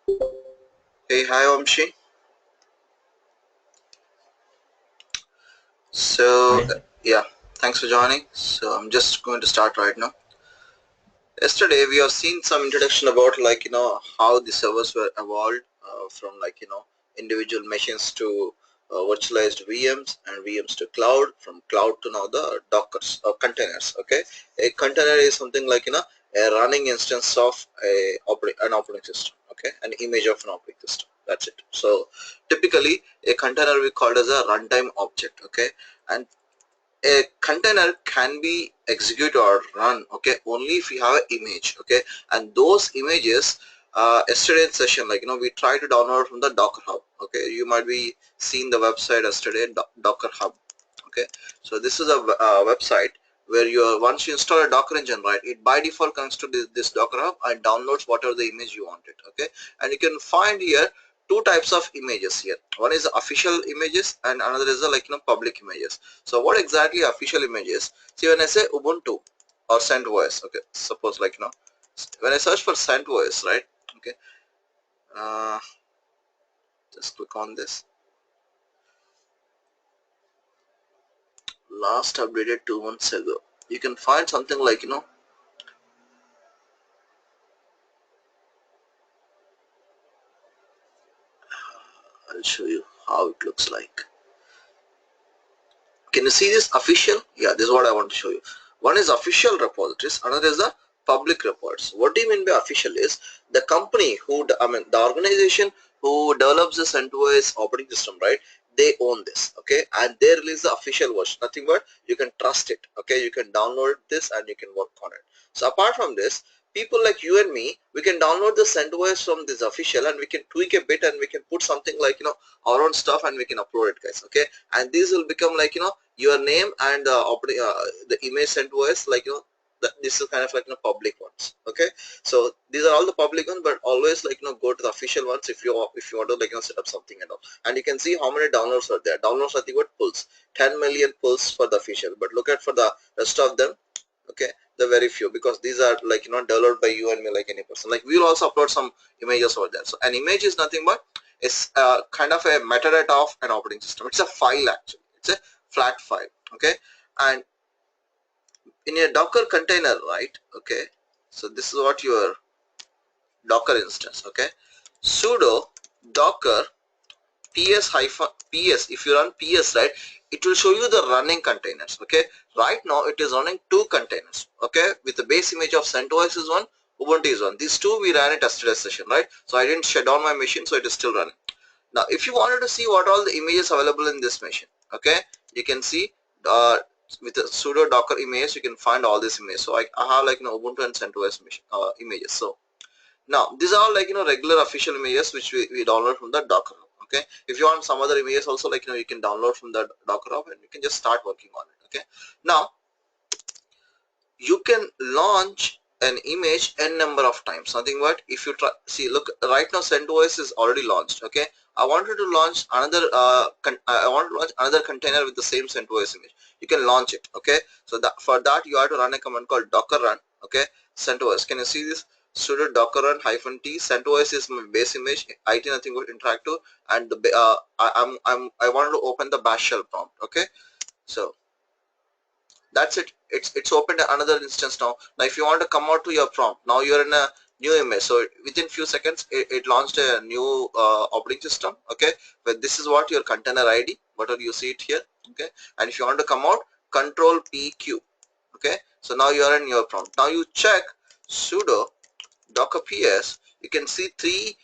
Hey, hi Vamshi. So, Hi. yeah, thanks for joining. So, I'm just going to start right now. Yesterday, we have seen some introduction about how the servers were evolved from individual machines to virtualized VMs and VMs to cloud, from cloud to now the Dockers or containers. Okay, a container is something a running instance of an operating system. Okay, an image of an operating system. That's it. So, typically, a container we called as a runtime object. Okay, and a container can be executed or run, okay, only if you have an image, okay, and those images yesterday in session, we try to download from the Docker Hub. Okay, you might be seeing the website yesterday, Docker Hub. Okay, so this is a website where once you install a Docker engine, right, it by default comes to this Docker Hub and downloads whatever the image you want it. Okay, and you can find here two types of images here. One is the official images and another is the public images. So what exactly official images? See, when I say Ubuntu or CentOS, okay, suppose when I search for CentOS, right, okay, uh, just click on this. Last updated 2 months ago. You can find something I'll show you how it looks like. Can you see this official? Yeah, this is what I want to show you. One is official repositories, another is the public reports. What do you mean by official is the company the organization who develops the CentOS operating system, right? They own this, okay, and they release the official version. Nothing but you can trust it, okay. You can download this and you can work on it. So apart from this, people like you and me, we can download the CentOS from this official and we can tweak a bit and we can put something our own stuff and we can upload it, guys, okay. And these will become your name and the image sent to us, this is kind of public ones, okay. So these are all the public ones, but always go to the official ones if you want to set up something and all. And you can see how many downloads are there. Downloads, I think, what pulls 10 million pulls for the official, but look at for the rest of them, okay, the very few, because these are developed by you and me, like any person. Like we'll also upload some images over there. So an image is nothing but it's kind of a metadata of an operating system. It's a file, actually. It's a flat file, okay. And in a Docker container, right, okay, so this is what your Docker instance, okay. Sudo docker ps hyphen ps. If you run ps, right, it will show you the running containers, okay. Right now it is running two containers, okay, with the base image of CentOS is one, Ubuntu is one. These two we ran it yesterday session, right? So I didn't shut down my machine, so it is still running. Now if you wanted to see what all the images available in this machine, okay, you can see uh, with the sudo docker image you can find all these images. So I have Ubuntu and CentOS images. So now these are all regular official images which we download from the Docker Hub, okay. If you want some other images also, you can download from the Docker Hub and you can just start working on it, okay. Now you can launch an image n number of times. Nothing but if you try, see, look, right now CentOS is already launched, okay. I wanted to launch another I want to launch another container with the same CentOS image. You can launch it, okay. So that for that you have to run a command called docker run, okay, CentOS. Can you see this? Sudo docker run -t. CentOS is my base image, it nothing but interactive, and the I wanted to open the bash shell prompt, okay. So that's it. It's opened another instance now. Now if you want to come out to your prompt, now you're in a new image, so within few seconds it launched a new operating system, okay. But this is what your container ID, whatever you see it here, okay. And if you want to come out, control PQ, okay. So now you are in your prompt. Now you check sudo docker ps. You can see three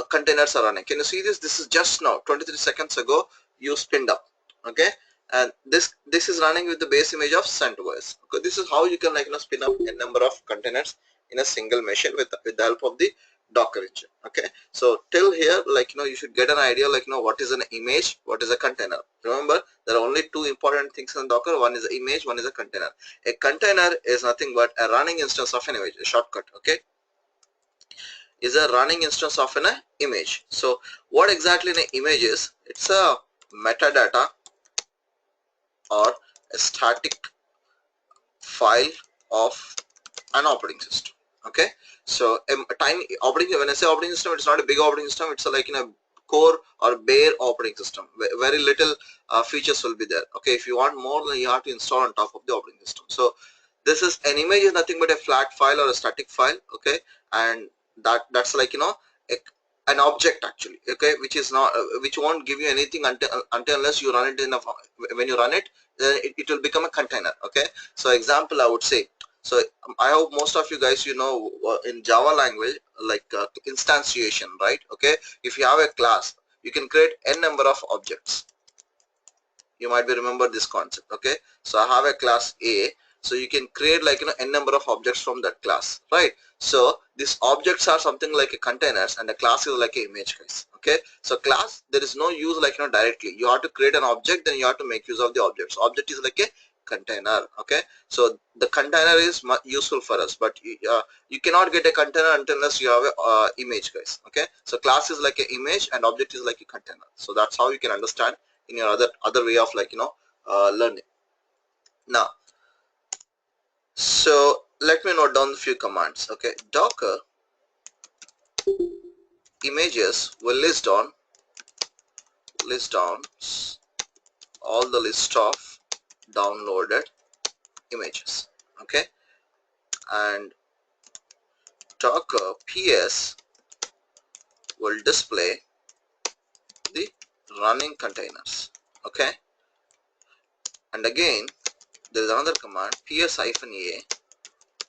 containers are running. Can you see this? This is just now 23 seconds ago you spinned up, okay. And this is running with the base image of CentOS. Okay, this is how you can spin up a number of containers in a single machine with the help of the Docker engine, okay. So till here, you should get an idea what is an image, what is a container. Remember, there are only two important things in Docker. One is an image, one is a container. A container is nothing but a running instance of an image, a shortcut, okay, is a running instance of an image. So what exactly an image is? It's a metadata or a static file of an operating system. Okay, so a tiny operating, when I say operating system, it's not a big operating system, it's a, like in a core or bare operating system. Very little features will be there. Okay, if you want more, then you have to install on top of the operating system. So this is an image is nothing but a flat file or a static file. Okay, and that's like a, an object actually. Okay, which is not which won't give you anything until unless you run it in a, when you run it, then it will become a container. Okay, so example I would say, so I hope most of you guys in Java language, like instantiation, right? Okay, if you have a class, you can create n number of objects. You might be remember this concept. Okay, so I have a class A, so you can create like n number of objects from that class, right? So these objects are something like a containers, and the class is like an image, guys. Okay, so class, there is no use like directly. You have to create an object, then you have to make use of the objects. Object is like a container. Okay, so the container is useful for us, but you cannot get a container unless you have a image, guys. Okay, so class is like an image and object is like a container. So that's how you can understand in your other way of like learning. Now, so let me note down a few commands. Okay, docker images will list down all the list of downloaded images. Okay, and docker ps will display the running containers. Okay, and again there is another command, ps-a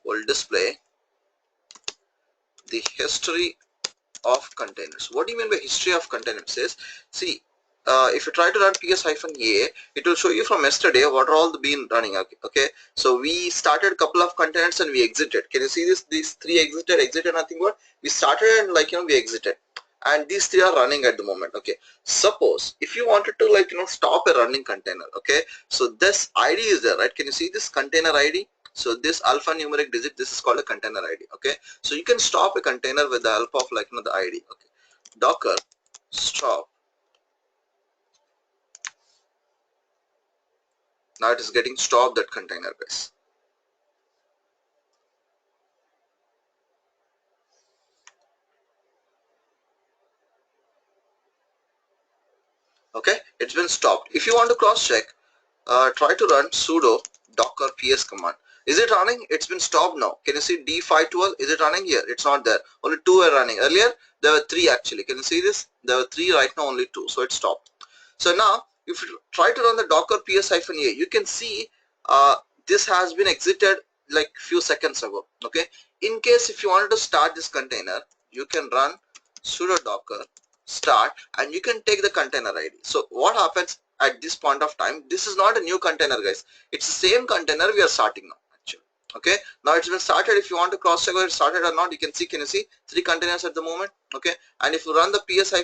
will display the history of containers. What do you mean by history of containers? Is, see, if you try to run ps-a, it will show you from yesterday what are all been running. Okay, so we started a couple of containers and we exited. Can you see this? These three exited nothing but we started and like we exited, and these three are running at the moment. Okay, suppose if you wanted to like stop a running container. Okay, so this id is there, right? Can you see this container id? So this alphanumeric digit, this is called a container id. Okay, so you can stop a container with the help of like the id. Okay, docker stop. Now it is getting stopped, that container, guys. Okay, it's been stopped. If you want to cross check, try to run sudo docker ps command. Is it running? It's been stopped now. Can you see D512? Is it running here? It's not there. Only two are running. Earlier there were three actually. Can you see this? There were three, right now only two. So it stopped. So now if you try to run the docker ps-a, you can see this has been exited like few seconds ago. Okay. In case if you wanted to start this container, you can run sudo docker start and you can take the container ID. So what happens at this point of time, this is not a new container, guys. It's the same container we are starting now actually. Okay, now it's been started. If you want to cross check whether it started or not, you can see, can you see three containers at the moment? Okay, and if you run the ps-a,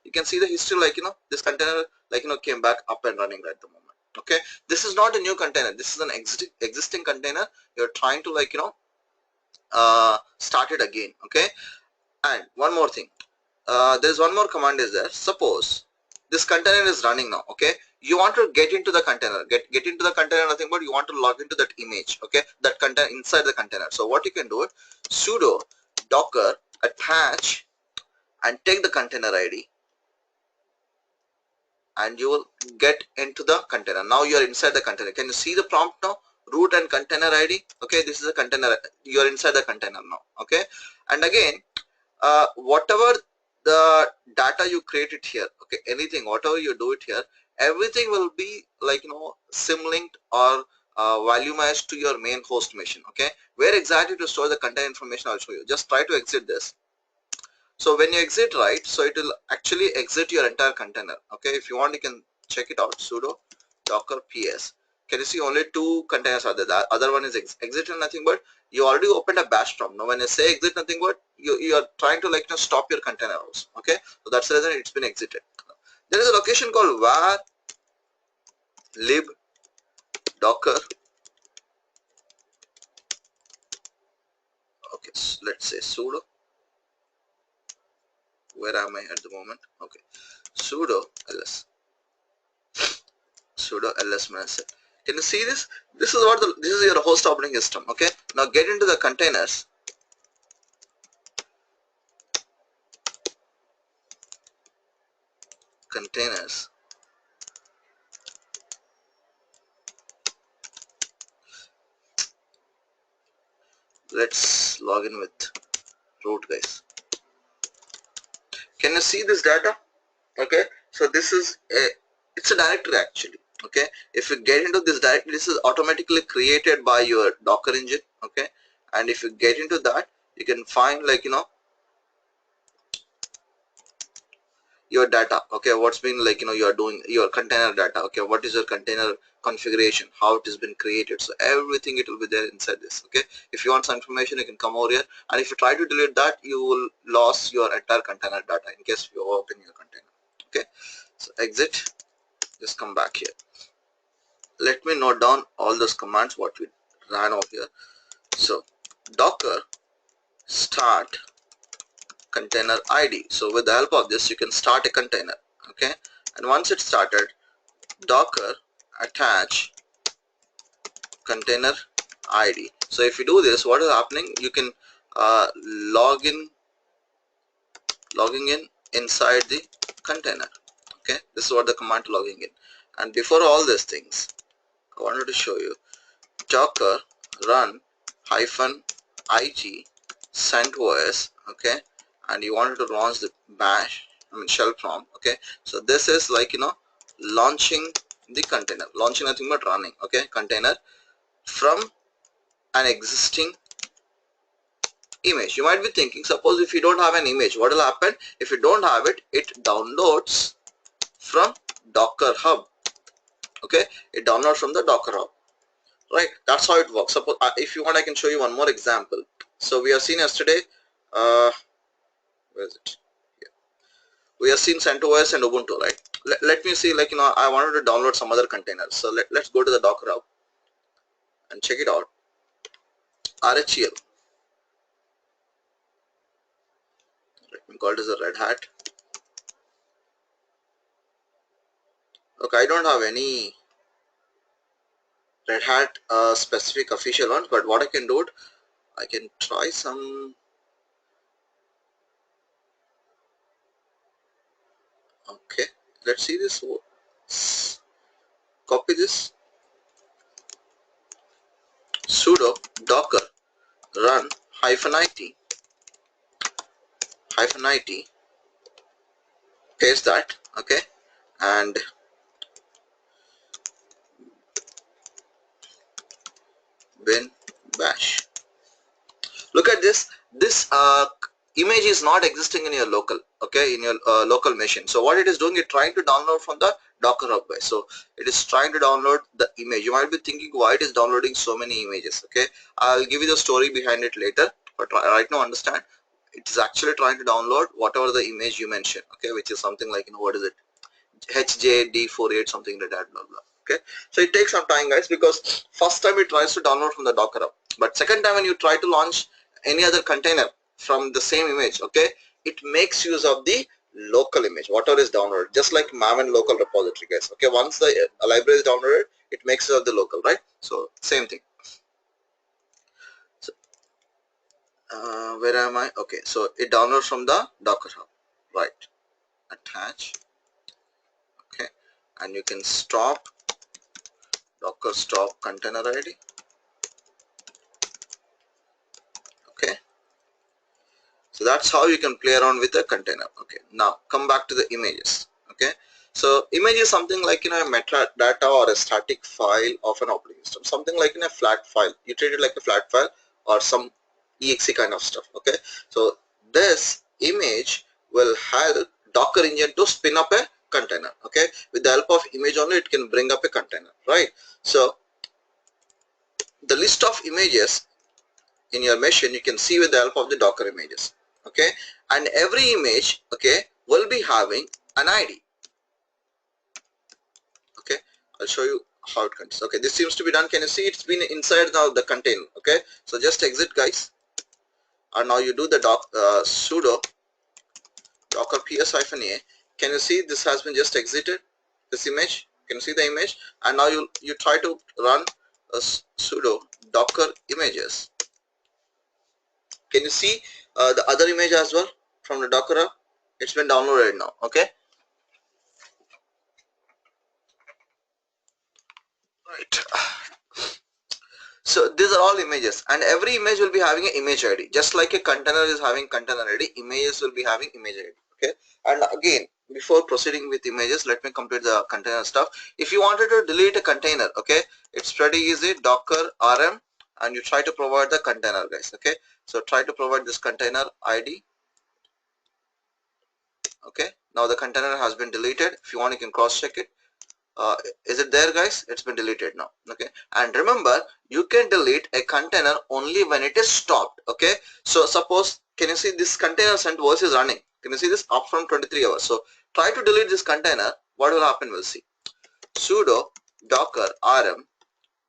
you can see the history, like this container like came back up and running at the moment. Okay, this is not a new container, this is an existing container. You're trying to like start it again. Okay, and one more thing, there's one more command is there. Suppose this container is running now. Okay, you want to get into the container, get into the container, nothing but you want to log into that image. Okay, that container inside the container. So what you can do, sudo docker attach and take the container ID, and you will get into the container. Now you are inside the container. Can you see the prompt now? Root and container ID. Okay, this is a container. You are inside the container now. Okay, and again, whatever the data you created here, okay, anything, whatever you do it here, everything will be like symlinked or voluminized to your main host machine. Okay, where exactly to store the container information, I'll show you. Just try to exit this. So when you exit, right, so it will actually exit your entire container. Okay, if you want, you can check it out. Sudo docker ps. Can you see only two containers are there? The other one is exit and nothing but you already opened a bash prompt. Now when I say exit nothing but you are trying to like stop your container also. Okay, so that's the reason it's been exited. There is a location called var lib docker. Okay, so let's say sudo. Where am I at the moment? Okay, sudo ls -. Can you see this? This is what this is your host operating system. Okay, now get into the containers containers. Let's log in with root, guys. Can you see this data? Okay, so this is it's a directory actually. Okay, if you get into this directory, this is automatically created by your Docker engine. Okay, and if you get into that, you can find, like, your data. Okay, what's been, like, you are doing your container data. Okay, what is your container configuration, how it has been created, so everything, it will be there inside this. Okay, if you want some information, you can come over here, and if you try to delete that, you will lose your entire container data in case you open your container. Okay, so exit, just come back here. Let me note down all those commands what we ran over here. So docker start container ID. So with the help of this, you can start a container. Okay, and once it's started, docker attach container ID. So if you do this, what is happening, you can logging in inside the container. Okay, this is what the command to logging in. And before all these things, I wanted to show you docker run -it CentOS. Okay, and you wanted to launch the bash, shell from. Okay, so this is, like, launching the container, launching nothing but running. Okay, container from an existing image. You might be thinking, suppose if you don't have an image, what will happen? If you don't have it, it downloads from Docker Hub. Okay, it downloads from the Docker Hub. Right, that's how it works. Suppose if you want, I can show you one more example. So we have seen yesterday, where is it? Yeah. We have seen CentOS and Ubuntu, right? Let me see, like, I wanted to download some other containers. So let's go to the Docker Hub and check it out. RHEL. Let me call it as a Red Hat. Okay, I don't have any Red Hat specific official ones, but what I can do, I can try some. Okay, let's see this. Copy this. Sudo docker run -it paste that. Okay, and bin bash. Look at this. This image is not existing in your local. Okay, in your local machine. So what it is doing, it's trying to download from the Docker Hub. So it is trying to download the image. You might be thinking why it is downloading so many images. Okay, I'll give you the story behind it later, but right now understand, it is actually trying to download whatever the image you mentioned. Okay, which is something like, what is it, HJD48, something like that, blah blah. Okay, so it takes some time, guys, because first time it tries to download from the Docker Hub, but second time when you try to launch any other container from the same image, okay, it makes use of the local image, whatever is downloaded, just like Maven local repository, guys. Okay, once the library is downloaded, it makes use of the local, right? So same thing. So where am I? Okay, so it downloads from the Docker Hub, right? Attach. Okay, and you can stop docker stop container ID. Okay, so that's how you can play around with a container. Okay, now come back to the images. Okay, so image is something like, a metadata or a static file of an operating system, something like in a flat file. You treat it like a flat file or some exe kind of stuff. Okay, so this image will help Docker engine to spin up a container. Okay, with the help of image only, it can bring up a container, right? So the list of images in your machine, you can see with the help of the Docker images. Okay, and every image, okay, will be having an ID. Okay, I'll show you how it comes. Okay, this seems to be done. Can you see it's been inside now the container? Okay, so just exit, guys, and now you do the sudo docker ps-a. Can you see this has been just exited, this image? Can you see the image? And now you try to run a sudo docker images. Can you see the other image as well from the Docker Hub? It's been downloaded now. Okay, right. So these are all images, and every image will be having an image ID. Just like a container is having container ID, images will be having image ID. Okay. And again, before proceeding with images, let me complete the container stuff. If you wanted to delete a container, okay, it's pretty easy. Docker rm, and you try to provide the container, guys. Okay. So try to provide this container ID. Okay. Now the container has been deleted. If you want, you can cross check it. uh, is it there, guys? It's been deleted now. Okay. And remember, you can delete a container only when it is stopped. Okay. So suppose, can you see this container sent voice is running? Can you see this up from 23 hours? So try to delete this container. What will happen? We'll see. Sudo docker rm,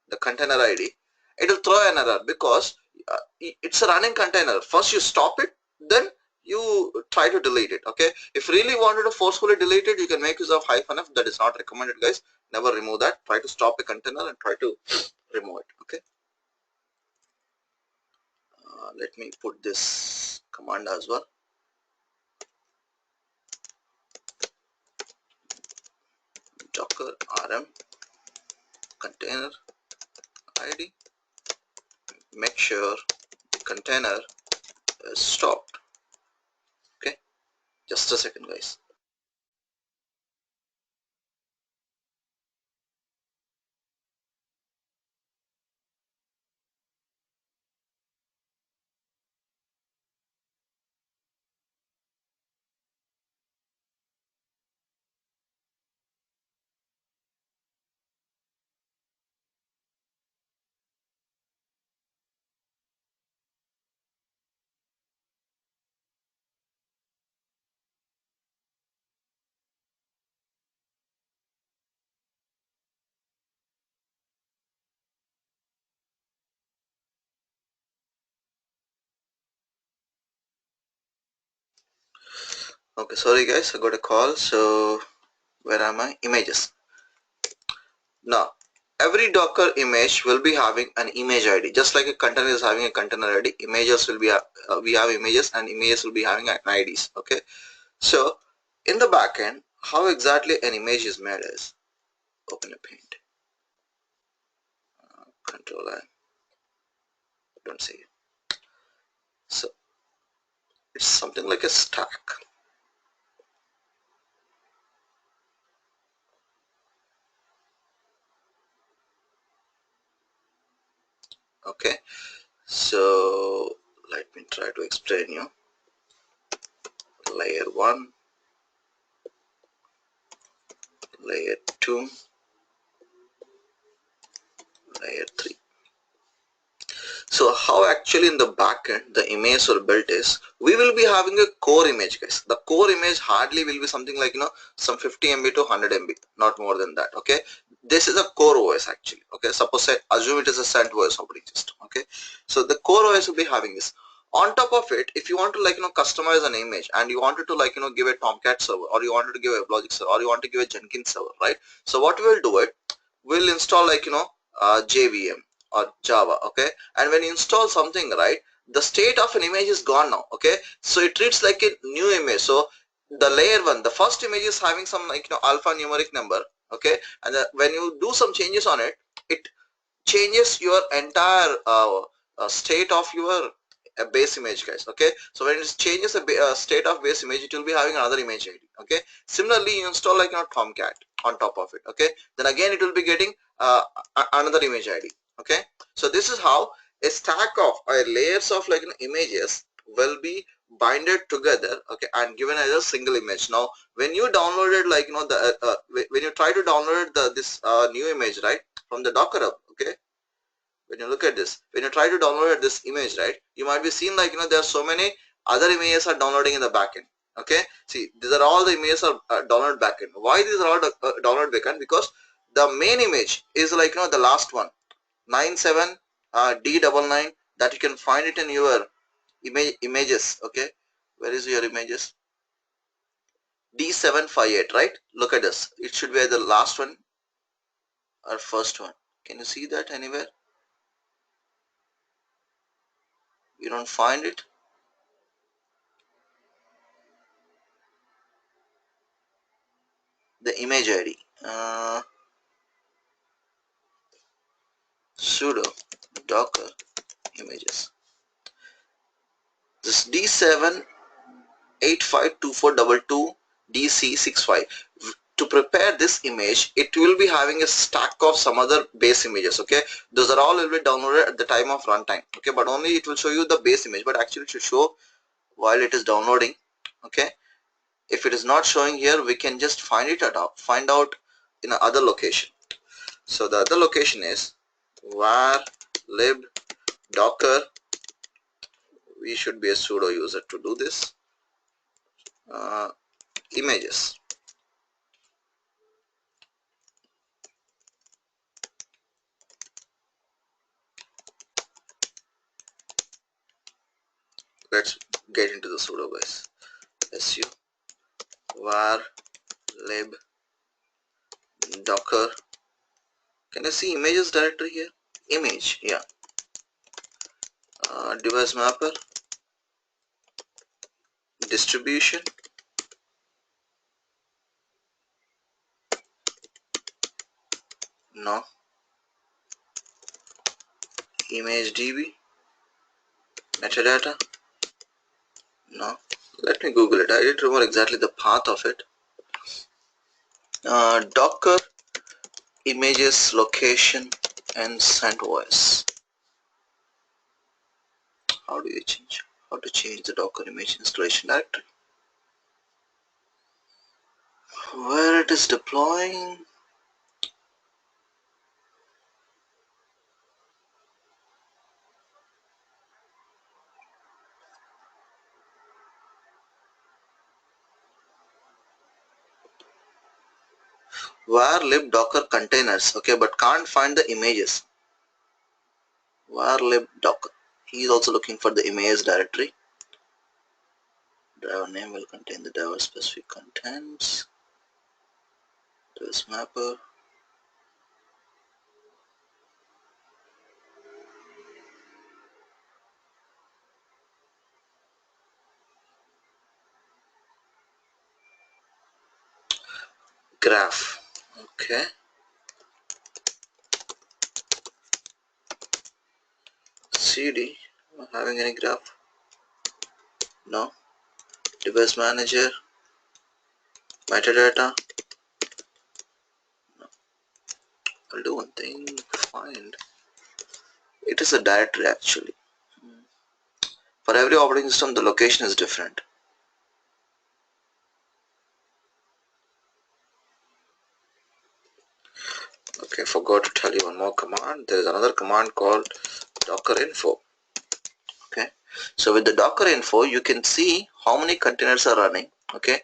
the container id, it will throw an error because it's a running container. First you stop it, then you try to delete it. Okay. If really wanted to forcefully delete it, you can make use of -f. That is not recommended, guys. Never remove that. Try to stop a container and try to remove it. Okay. Let me put this command as well. Docker rm container id, make sure the container is stopped. Okay. Just a second, guys. Okay, sorry guys, I got a call. So where am I? Images. Now every Docker image will be having an image ID. Just like a container is having a container ID, images will be we have images, and images will be having an IDs. Okay. So in the backend, how exactly an image is made is, open a paint, control I, don't see it. So it's something like a stack. Okay. So let me try to explain you. Layer 1, layer 2, layer 3. So how actually in the backend the image are built is, we will be having a core image, guys. The core image hardly will be something like, some 50 MB to 100 MB, not more than that. Okay. This is a core OS actually. Okay. Suppose I assume it is a CentOS OS operating system. Okay. So the core OS will be having this. On top of it, if you want to customize an image, and you wanted to give a Tomcat server, or you wanted to give a WebLogic server, or you want to give a Jenkins server, right? So what we'll do it, we'll install JVM or Java. Okay. And when you install something, right, the state of an image is gone now. Okay. So it treats like a new image. So the layer 1, the first image is having some alphanumeric number. Okay. And when you do some changes on it, it changes your entire state of your base image, guys. Okay. So when it changes a state of base image, it will be having another image ID. Okay. Similarly, you install Tomcat on top of it. Okay. Then again it will be getting another image ID. Okay. So this is how a stack of layers of images will be binded together. Okay. And given as a single image. Now when you downloaded when you try to download this new image, right, from the Docker hub. Okay. When you look at this, when you try to download this image, right, you might be seeing there are so many other images are downloading in the backend. Okay. See, these are all the images are download backend. Why these are all download backend? Because the main image is the last one, 97 D99, that you can find it in your images. Okay. Where is your images? D758, right? Look at this. It should be the last one or first one. Can you see that anywhere? You don't find it? The image ID. sudo docker images. This D7852422 DC65. To prepare this image, it will be having a stack of some other base images. Okay, those are all will be downloaded at the time of runtime. Okay, but only it will show you the base image, but actually it should show while it is downloading. Okay, if it is not showing here, we can just find out in another location. So the other location is var lib docker. We should be a sudo user to do this. Images. Let's get into the sudo, guys. Su var lib docker. Can you see images directory here? Image, yeah. Device mapper, distribution, no. Image db, metadata, no. Let me Google it. I didn't remember exactly the path of it. Docker images location and CentOS. How to change the Docker image installation directory? Where it is deploying? Var lib docker containers. Okay, but can't find the images. Var lib docker. He is also looking for the image directory. Driver name will contain the driver specific contents. Device mapper. Graph. Okay. CD. Am I having any graph? No. Device manager. Metadata. No. I'll do one thing. Find. It is a directory actually. For every operating system, the location is different. Okay, forgot to tell you one more command. There is another command called docker info. Okay, so with the docker info, you can see how many containers are running. Okay,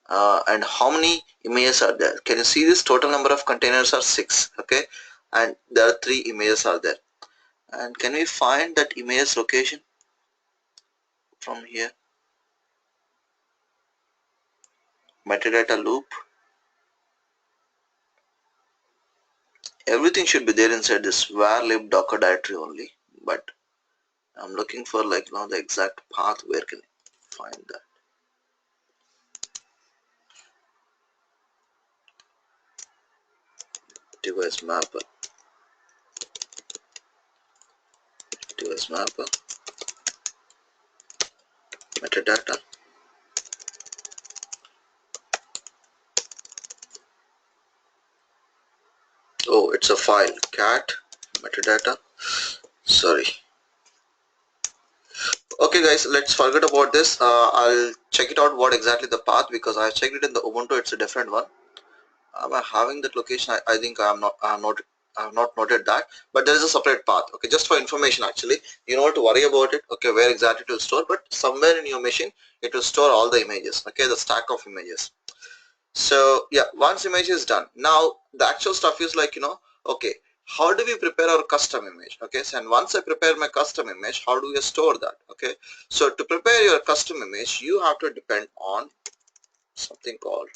and how many images are there. Can you see this? Total number of containers are 6. Okay, and there are 3 images are there. And can we find that image location from here? Metadata loop. Everything should be there inside this var lib docker directory only, but I'm looking for like now the exact path. Where can I find that? Device mapper, device mapper, metadata. Oh, it's a file, cat metadata. Sorry. Okay guys, let's forget about this. I'll check it out what exactly the path, because I checked it in the Ubuntu. It's a different one. Am I having that location? I think I have not noted that, but there is a separate path. Okay, just for information actually, you don't have to worry about it. Okay, where exactly it will store, but somewhere in your machine it will store all the images. Okay, the stack of images. So yeah, once image is done, now the actual stuff is like, okay, how do we prepare our custom image? Okay, so and once I prepare my custom image, how do we store that? Okay, so to prepare your custom image, you have to depend on something called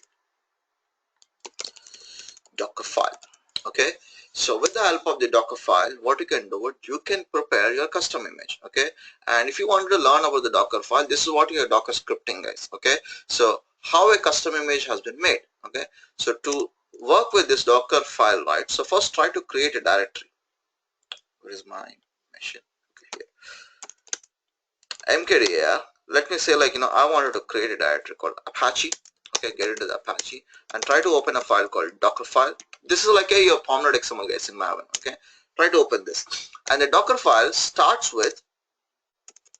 Docker file. Okay, so with the help of the Docker file, what you can do, you can prepare your custom image. Okay, and if you want to learn about the Docker file, this is what your Docker scripting, guys. Okay, so how a custom image has been made. Okay, so to work with this Docker file, right, so first try to create a directory. What is my machine? Okay, here. mkdir. Let me say, like, I wanted to create a directory called Apache. Okay, get into the Apache and try to open a file called Docker file. This is like your pom.xml, guys, in Maven. Okay, try to open this, and the Docker file starts with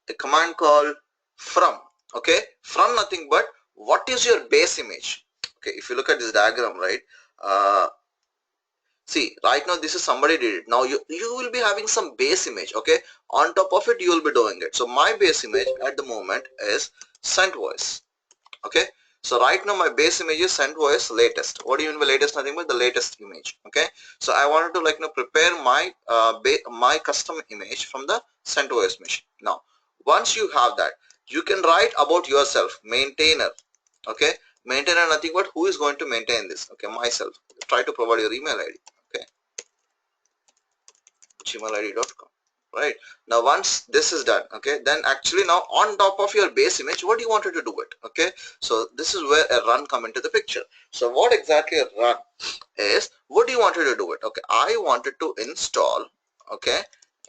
a command called from. Okay, from nothing but what is your base image. Okay, if you look at this diagram, right, see, right now this is somebody did it. Now you will be having some base image. Okay, on top of it you will be doing it. So my base image at the moment is sent voice. Okay, so right now my base image is sent voice latest. What do you mean by latest? Nothing but the latest image. Okay, so I wanted to, like, prepare my my custom image from the sent voice machine. Now once you have that, you can write about yourself, maintainer. Okay, maintainer nothing but who is going to maintain this. Okay, myself. Try to provide your email ID. Okay, gmailid.com. Right, now once this is done, okay, then actually now on top of your base image, what do you wanted to do it? Okay, so this is where a run come into the picture. So what exactly a run is, what do you wanted to do it? Okay, I wanted to install, okay,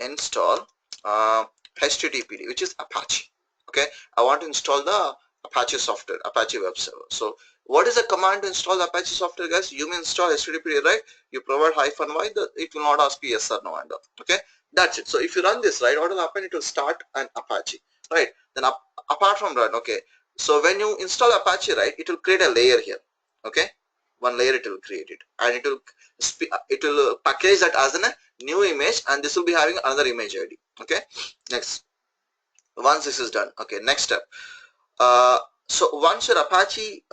install HTTPD, which is Apache. Okay, I want to install the Apache software, Apache web server. So what is the command to install the Apache software, guys? You may install HTTPD, right? You provide -y, it will not ask you yes or no and all. Okay, that's it. So if you run this, right, what will happen? It will start an Apache, right? Then apart from run, okay, so when you install Apache, right, it will create a layer here. Okay, one layer it will create it, and it will package that as a new image, and this will be having another image ID. Okay, next, once this is done, okay, next step, so once your Apache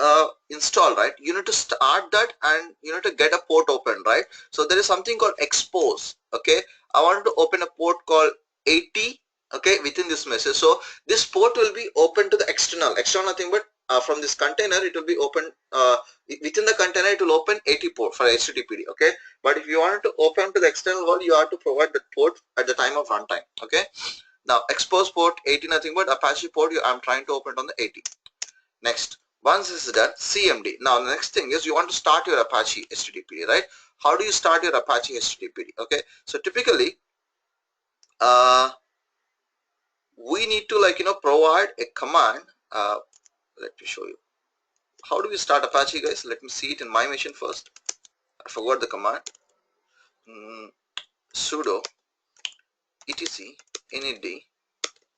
install, right, you need to start that and you need to get a port open, right? So there is something called expose. Okay, I wanted to open a port called 80. Okay, within this message, so this port will be open to the external nothing but from this container it will be open, within the container it will open 80 port for HTTPD. Okay, but if you wanted to open to the external world, you have to provide that port at the time of runtime. Okay, now expose port 80 nothing but Apache port, I'm trying to open it on the 80. Next, once this is done, CMD. Now the next thing is you want to start your Apache HTTPD, right? How do you start your Apache HTTPD? Okay, so typically we need to, like, provide a command. Let me show you how do we start Apache, guys. Let me see it in my machine first. I forgot the command. Sudo etc init.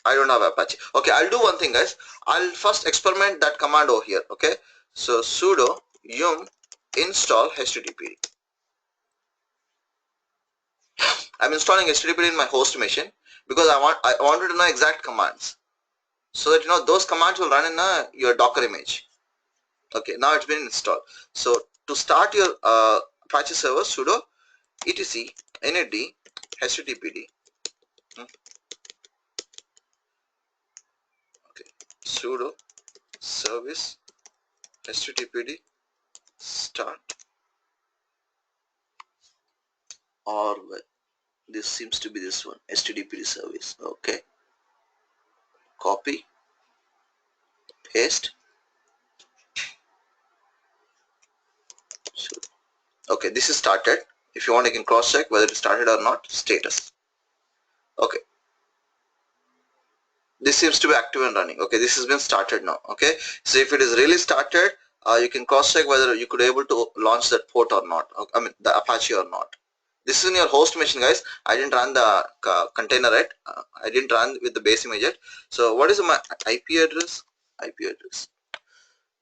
I don't have Apache. Okay, I'll do one thing, guys. I'll first experiment that command over here. Okay, so sudo yum install HTTPD. I'm installing HTTPD in my host machine because I wanted to know exact commands, so that those commands will run in your Docker image. Okay, now it's been installed. So to start your Apache server, sudo etc init HTTPD. Okay, sudo service HTTPD start, or this seems to be this one, HTTPD service. Okay, copy, paste. So, okay, this is started. If you want, you can cross check whether it started or not. Status. Okay, this seems to be active and running. Okay, this has been started now. Okay, so if it is really started, you can cross check whether you could able to launch that port or not. I mean the Apache or not. This is in your host machine, guys. I didn't run the container yet. I didn't run with the base image yet. So what is my IP address? IP address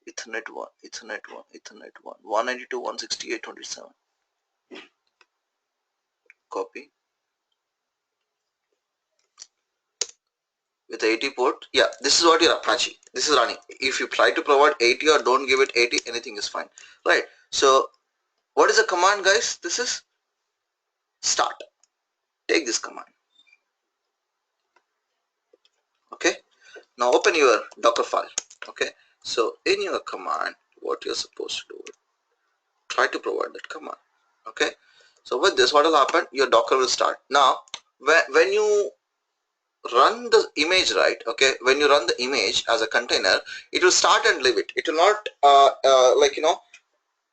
Ethernet 1, Ethernet 1, Ethernet 1, 192.168.27. Copy. With 80 port, yeah, this is what your Apache. This is running. If you try to provide 80 or don't give it 80, anything is fine, right? So what is the command, guys? This is start. Take this command. Okay, now open your Docker file. Okay, so in your command, what you're supposed to do, try to provide that command. Okay, so with this, what will happen? Your Docker will start. Now when you run the image, right, okay, when you run the image as a container, it will start and leave it. It will not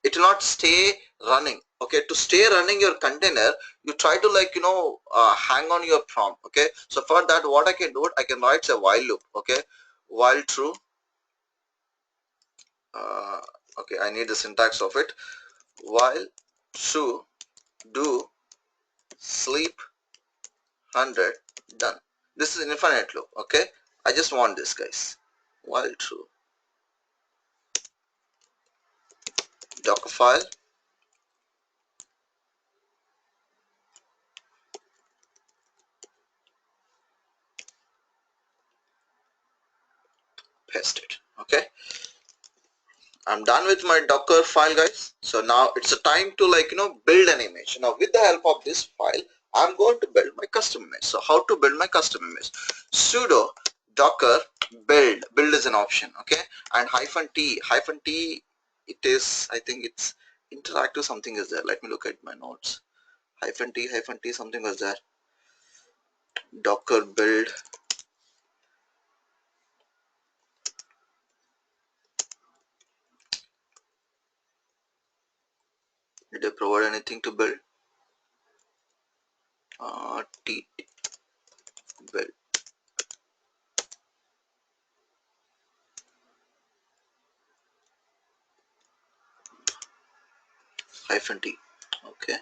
it will not stay running. okay, to stay running your container, you try to like hang on your prompt. Okay, so for that what I can do it, I can write a while loop. Okay, while true, okay, I need the syntax of it. While true, do sleep 100, done. This is infinite loop. Okay, I just want this, guys. While true, docker file, paste it. Okay, I'm done with my docker file, guys. So now it's a time to like build an image. Now with the help of this file, I'm going to build my custom image. So how to build my custom image? Sudo docker build is an option. Okay, and -t it is, I think it's interactive something is there. Let me look at my notes. -t something was there. Docker build, did I provide anything to build? T build -t. Okay,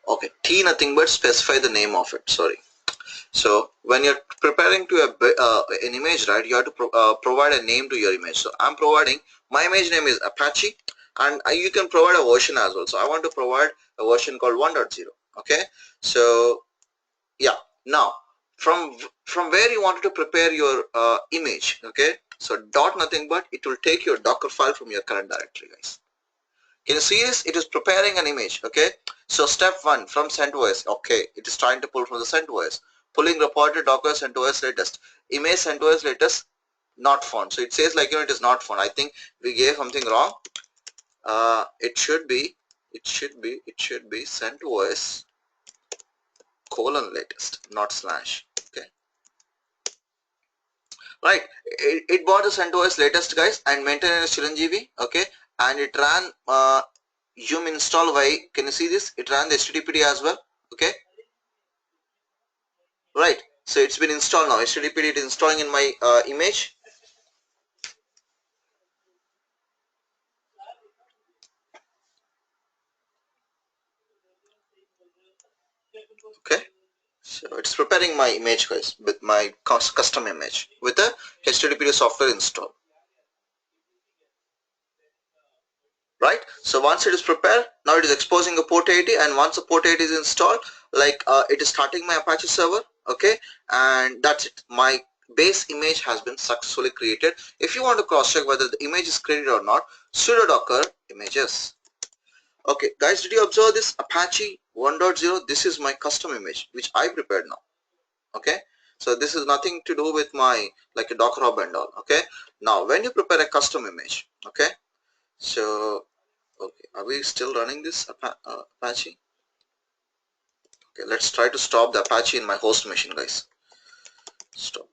okay, T nothing but specify the name of it. Sorry. So when you're preparing to an image, right, you have to provide a name to your image. So I'm providing, my image name is Apache, and you can provide a version as well. So I want to provide a version called 1.0. Okay, so yeah, now from where you wanted to prepare your image. Okay, so dot nothing but it will take your docker file from your current directory, guys. Can you see this? It is preparing an image. Okay, so step 1 from CentOS. Okay, it is trying to pull from the CentOS, pulling reported docker CentOS latest image, CentOS latest not found. So it says like it is not found. I think we gave something wrong. It should be CentOS colon latest, not slash. Okay, right, it bought the CentOS latest, guys, and maintained as Chiranjeevi. Okay, and it ran yum install y. Can you see this? It ran the HTTPD as well. Okay, right, so it's been installed now. HTTPD is installing in my image. Okay, so it's preparing my image, guys, with my custom image with the HTTPD software installed. Right, so once it is prepared, now it is exposing a port 80, and once the port 80 is installed, like it is starting my Apache server. Okay, and that's it, my base image has been successfully created. If you want to cross check whether the image is created or not, sudo docker images. Okay, guys, did you observe this Apache 1.0? This is my custom image which I prepared now. Okay, so this is nothing to do with my like a Docker hub and all. Okay, now when you prepare a custom image, okay, so okay, are we still running this Apache? Okay, let's try to stop the Apache in my host machine, guys. Stop.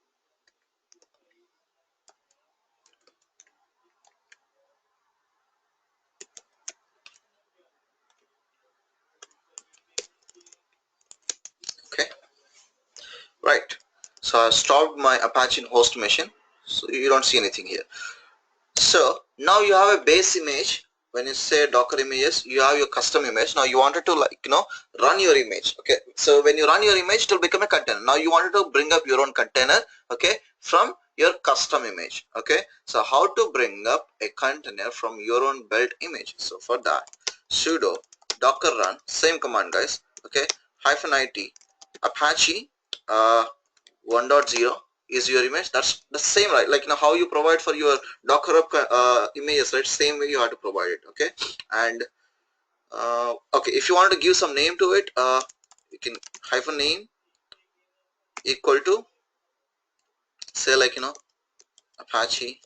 Okay, right, so I stopped my Apache in host machine, so you don't see anything here. So now you have a base image. When you say Docker images, you have your custom image. Now you wanted to like run your image. Okay, so when you run your image, it will become a container. Now you wanted to bring up your own container, okay, from your custom image. Okay, so how to bring up a container from your own built image? So for that, sudo docker run, same command, guys. Okay, -it Apache 1.0 is your image. That's the same, right? Like how you provide for your Docker images, right? Same way you have to provide it. Okay, and okay, if you want to give some name to it, you can -name equal to, say, like Apache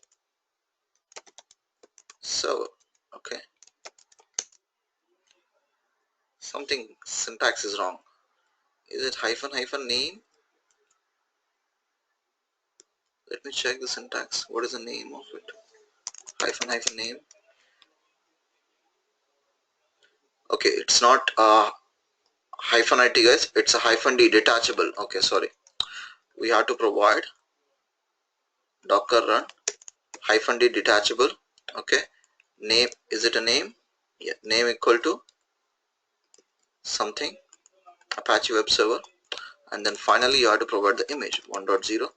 server. Okay, something syntax is wrong. Is it -name? Let me check the syntax. What is the name of it? Hyphen hyphen name. Okay, it's not hyphen IT guys, it's a hyphen D detachable. Okay, sorry. We have to provide docker run hyphen D detachable. Okay, name, is it a name? Yeah, name equal to something Apache web server, and then finally you have to provide the image 1.0.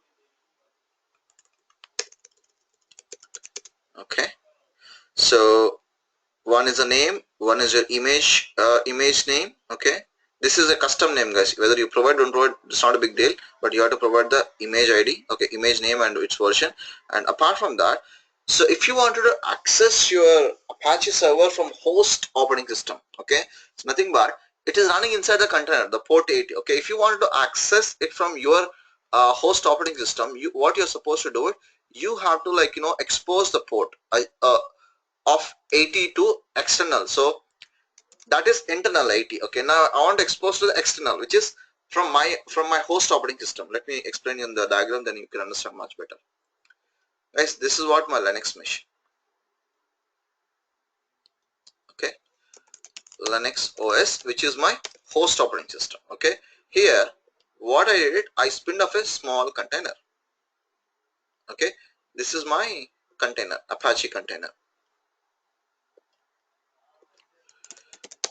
Okay, so one is a name, one is your image name. Okay, this is a custom name guys, whether you provide don't provide, it's not a big deal, but you have to provide the image ID. Okay, image name and its version. And apart from that, so if you wanted to access your Apache server from host operating system, okay, it's nothing but it is running inside the container, the port 80. Okay, if you wanted to access it from your host operating system, what you're supposed to do it, you have to expose the port of 80 to external. So that is internal 80. Okay, now I want to expose to the external, which is from my host operating system. Let me explain you in the diagram, then you can understand much better. Guys, this is what my Linux machine. Okay, Linux OS, which is my host operating system. Okay, here what I did, I spinned off a small container. Okay, this is my container, Apache container,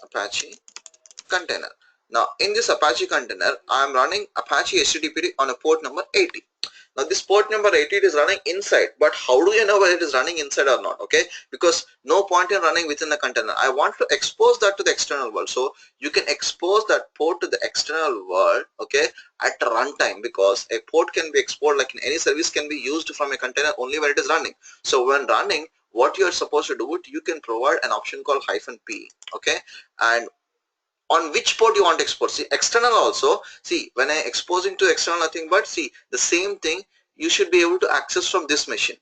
Apache container. Now in this Apache container, I am running Apache HTTPD on a port number 80. Now this port number 80 is running inside, but how do you know whether it is running inside or not? Okay, because no point in running within the container. I want to expose that to the external world. So you can expose that port to the external world, okay, at runtime, because a port can be exported, like in any service can be used from a container only when it is running. So when running, what you are supposed to do it, you can provide an option called -p. Okay, and on which port you want to export. See, external also, see, when I exposing to external, nothing but see the same thing you should be able to access from this machine.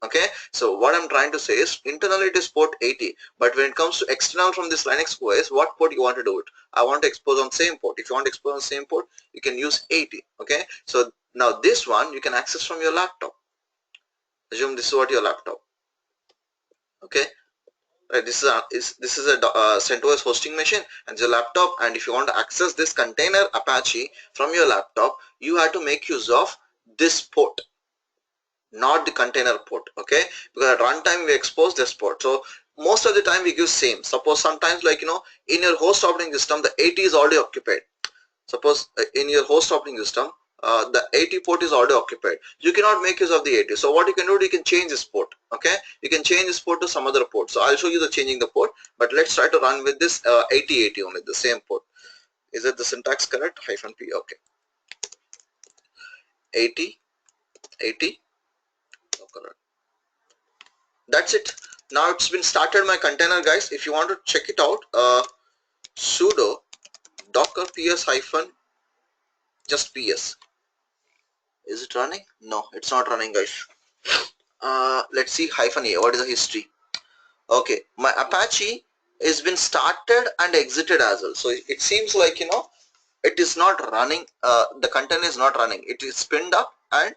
Okay, so what I'm trying to say is internally it is port 80, but when it comes to external from this Linux OS, what port you want to do it? I want to expose on same port. If you want to expose on same port, you can use 80. Okay, so now this one you can access from your laptop. Assume this is what your laptop. Okay, right, this is a CentOS hosting machine and your laptop, and if you want to access this container Apache from your laptop, you have to make use of this port, not the container port. Okay, because at runtime we expose this port, so most of the time we give same. Suppose sometimes, like in your host operating system the 80 is already occupied. Suppose in your host operating system the 80 port is already occupied, you cannot make use of the 80. So what you can do, you can change this port. Okay, you can change this port to some other port. So I'll show you the changing the port, but let's try to run with this 8080 only, the same port. Is it the syntax correct? -p. Okay, 80 80. Oh, correct. That's it. Now it's been started my container guys. If you want to check it out, sudo docker ps hyphen just ps. Is it running? No, it's not running guys. Let's see -a. What is the history? Okay, my Apache has been started and exited as well. So it seems like it is not running. The container is not running. It is spinned up and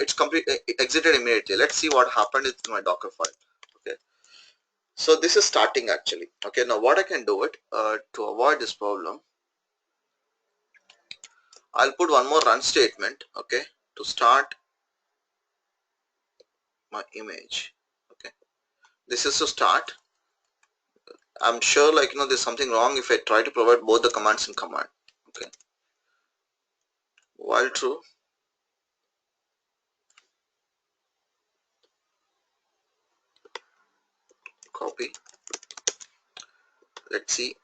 it's complete exited immediately. Let's see what happened with my Docker file. Okay, so this is starting actually. Okay, now what I can do it to avoid this problem, I'll put one more run statement. Okay, to start my image. Okay, this is to start. I'm sure there's something wrong if I try to provide both the commands in command. Okay, while true, copy. Let's see,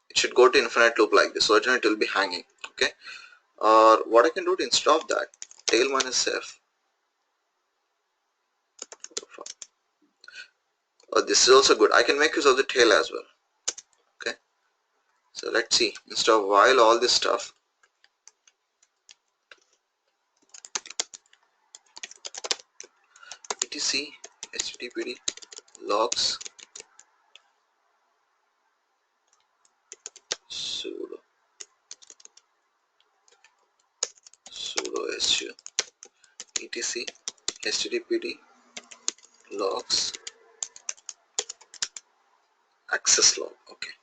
it should go to infinite loop like this, so it will be hanging. Okay, or what I can do to instead of that, tail -f. This is also good. I can make use of the tail as well. Okay, so let's see, instead of while all this stuff, etc httpd logs sudo su. etc httpd logs access log. Okay,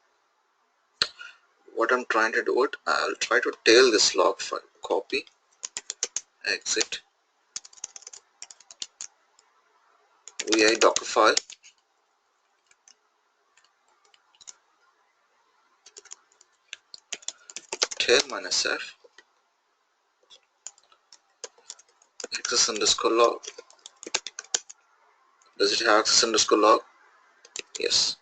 what I'm trying to do it, I'll try to tail this log file. Copy, exit, vi docker file, tail -f access underscore log. Does it have access underscore log? Yes.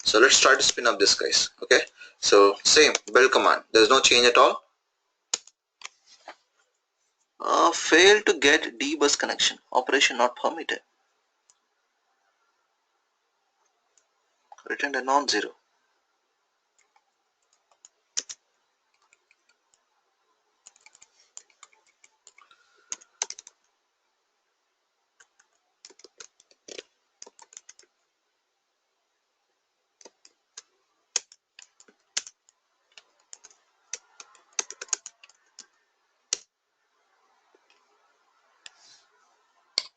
So let's try to spin up this, guys. Okay, so same build command, there's no change at all. Failed to get dbus connection, operation not permitted, returned a non-zero.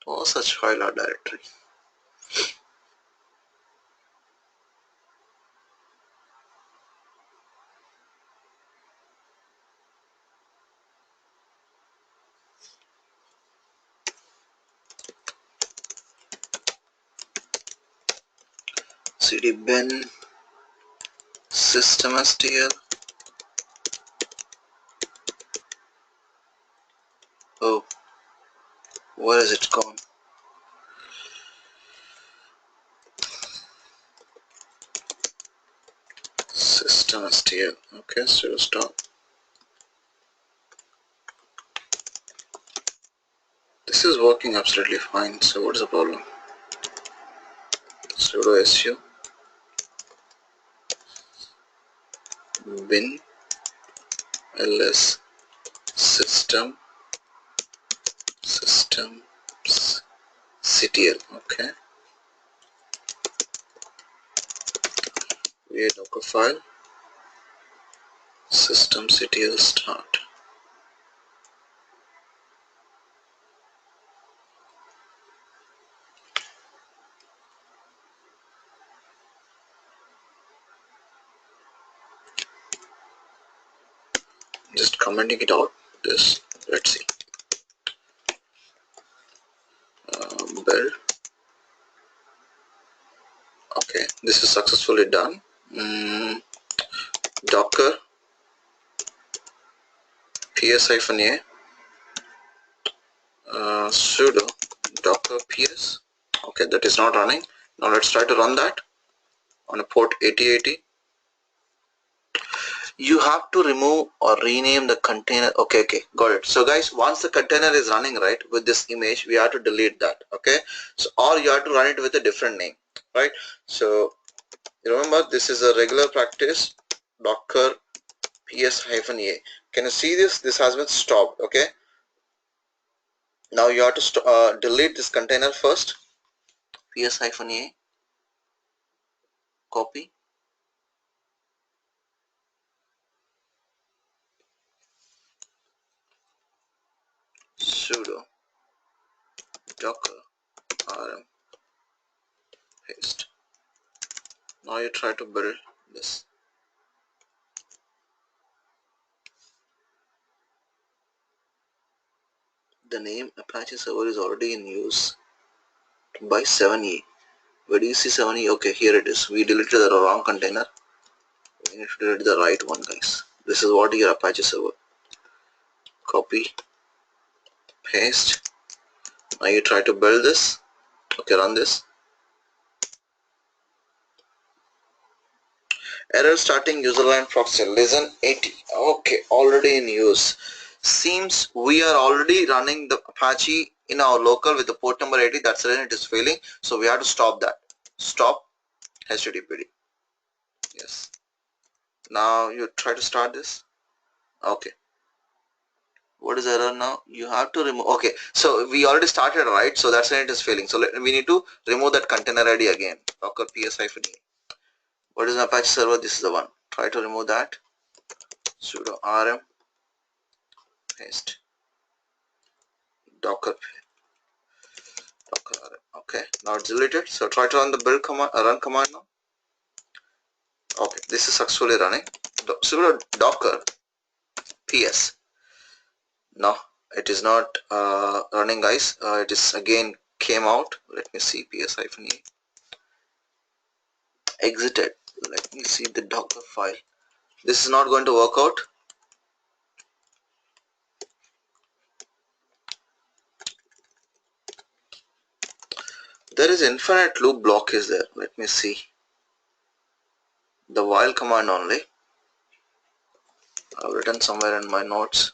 No such file or directory. cd bin systemstl. Oh, where is it gone? Systemstl. Okay, so stop. This is working absolutely fine, so what is the problem? Sudo su bin ls systemctl. Okay, we docker file systemctl start. Just commenting it out. This, let's see. Build. Okay, this is successfully done. Docker ps-a sudo docker ps. Okay, that is not running. Now let's try to run that on a port 8080. You have to remove or rename the container. Okay, got it. So guys, once the container is running right with this image, we have to delete that. Okay, so or you have to run it with a different name, right? So remember, this is a regular practice. Docker ps-a. Can you see this? This has been stopped. Okay, now you have to delete this container first. ps-a, copy, sudo docker rm, paste. Now you try to build this. The name Apache server is already in use by 7e. Where do you see 7e? Okay, here it is. We deleted the wrong container. We need to delete the right one, guys. This is what your Apache server. Copy, paste. Now you try to build this. Okay, run this. Error starting userland proxy. Listen 80. Okay, already in use. Seems we are already running the Apache in our local with the port number 80. That's the reason it is failing. So we have to stop that. Stop httpd. Yes. Now you try to start this. Okay. What is error now? You have to remove. Okay, so we already started, right? So that's why it is failing. So we need to remove that container ID again. Docker ps-a. What is an Apache server? This is the one. Try to remove that. Sudo rm, paste. docker rm. Okay, now it's deleted. So try to run the build command, run command now. Okay, this is successfully running. So docker ps. No, it is not running, guys. It is again came out. Let me see, ps-e exited. Let me see the docker file. This is not going to work out. There is infinite loop block is there. Let me see. The while command only. I've written somewhere in my notes.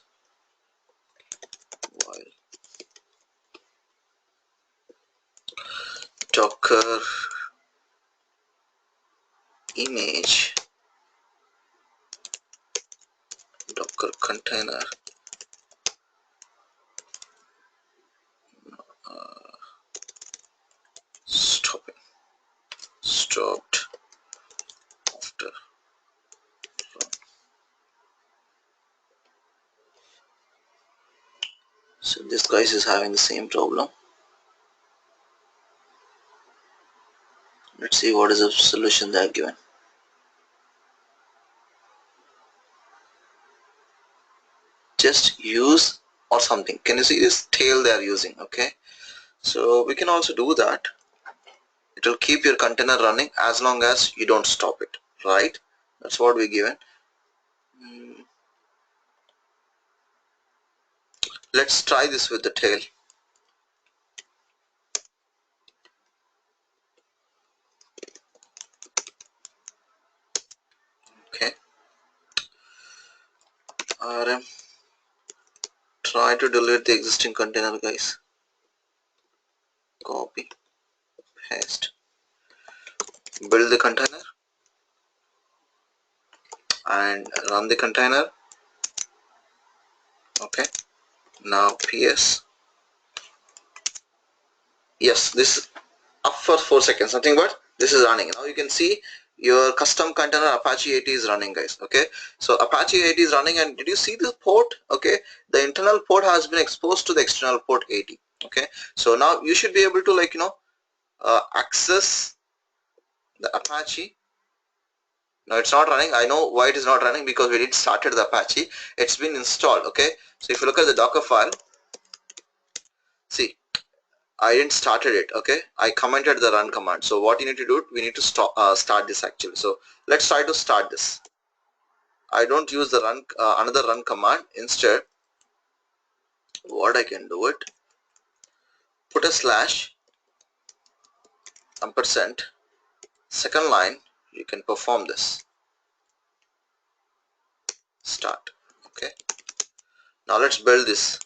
While docker image docker container stopped after. So this guy is having the same problem. Let's see what is the solution they are given. Just use or something. Can you see this tail they are using? Okay, so we can also do that. It will keep your container running as long as you don't stop it, right? That's what we given. Let's try this with the tail. Okay, rm try to delete the existing container, guys. Copy, paste, build the container and run the container. Okay, now ps. Yes, this is up for 4 seconds, nothing but this is running. Now you can see your custom container Apache 80 is running, guys. Okay, so Apache 80 is running, and did you see this port? Okay, the internal port has been exposed to the external port 80. Okay, so now you should be able to, like, access the Apache. Now it's not running. I know why it is not running, because we didn't started the Apache. It's been installed. Okay, so if you look at the Docker file, see, I didn't started it. Okay, I commented the run command. So what you need to do, we need to start this actually. So let's try to start this. I don't use the run another run command. Instead, what I can do it, put a slash ampersand, second line, you can perform this. Start. Okay, now let's build this.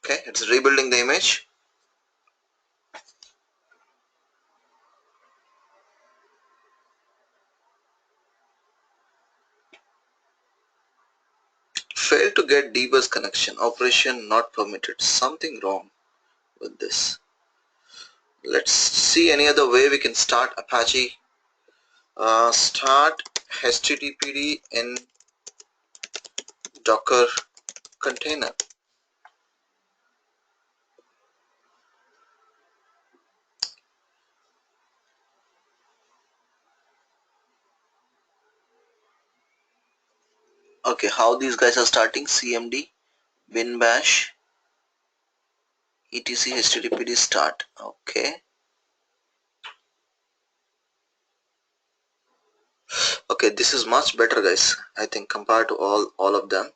Okay, it's rebuilding the image. Failed to get dbus connection, operation not permitted. Something wrong with this. Let's see any other way we can start Apache. Start httpd in docker container. Okay, how these guys are starting? cmd bin bash etc httpd start. Okay, okay, this is much better, guys, I think, compared to all of them.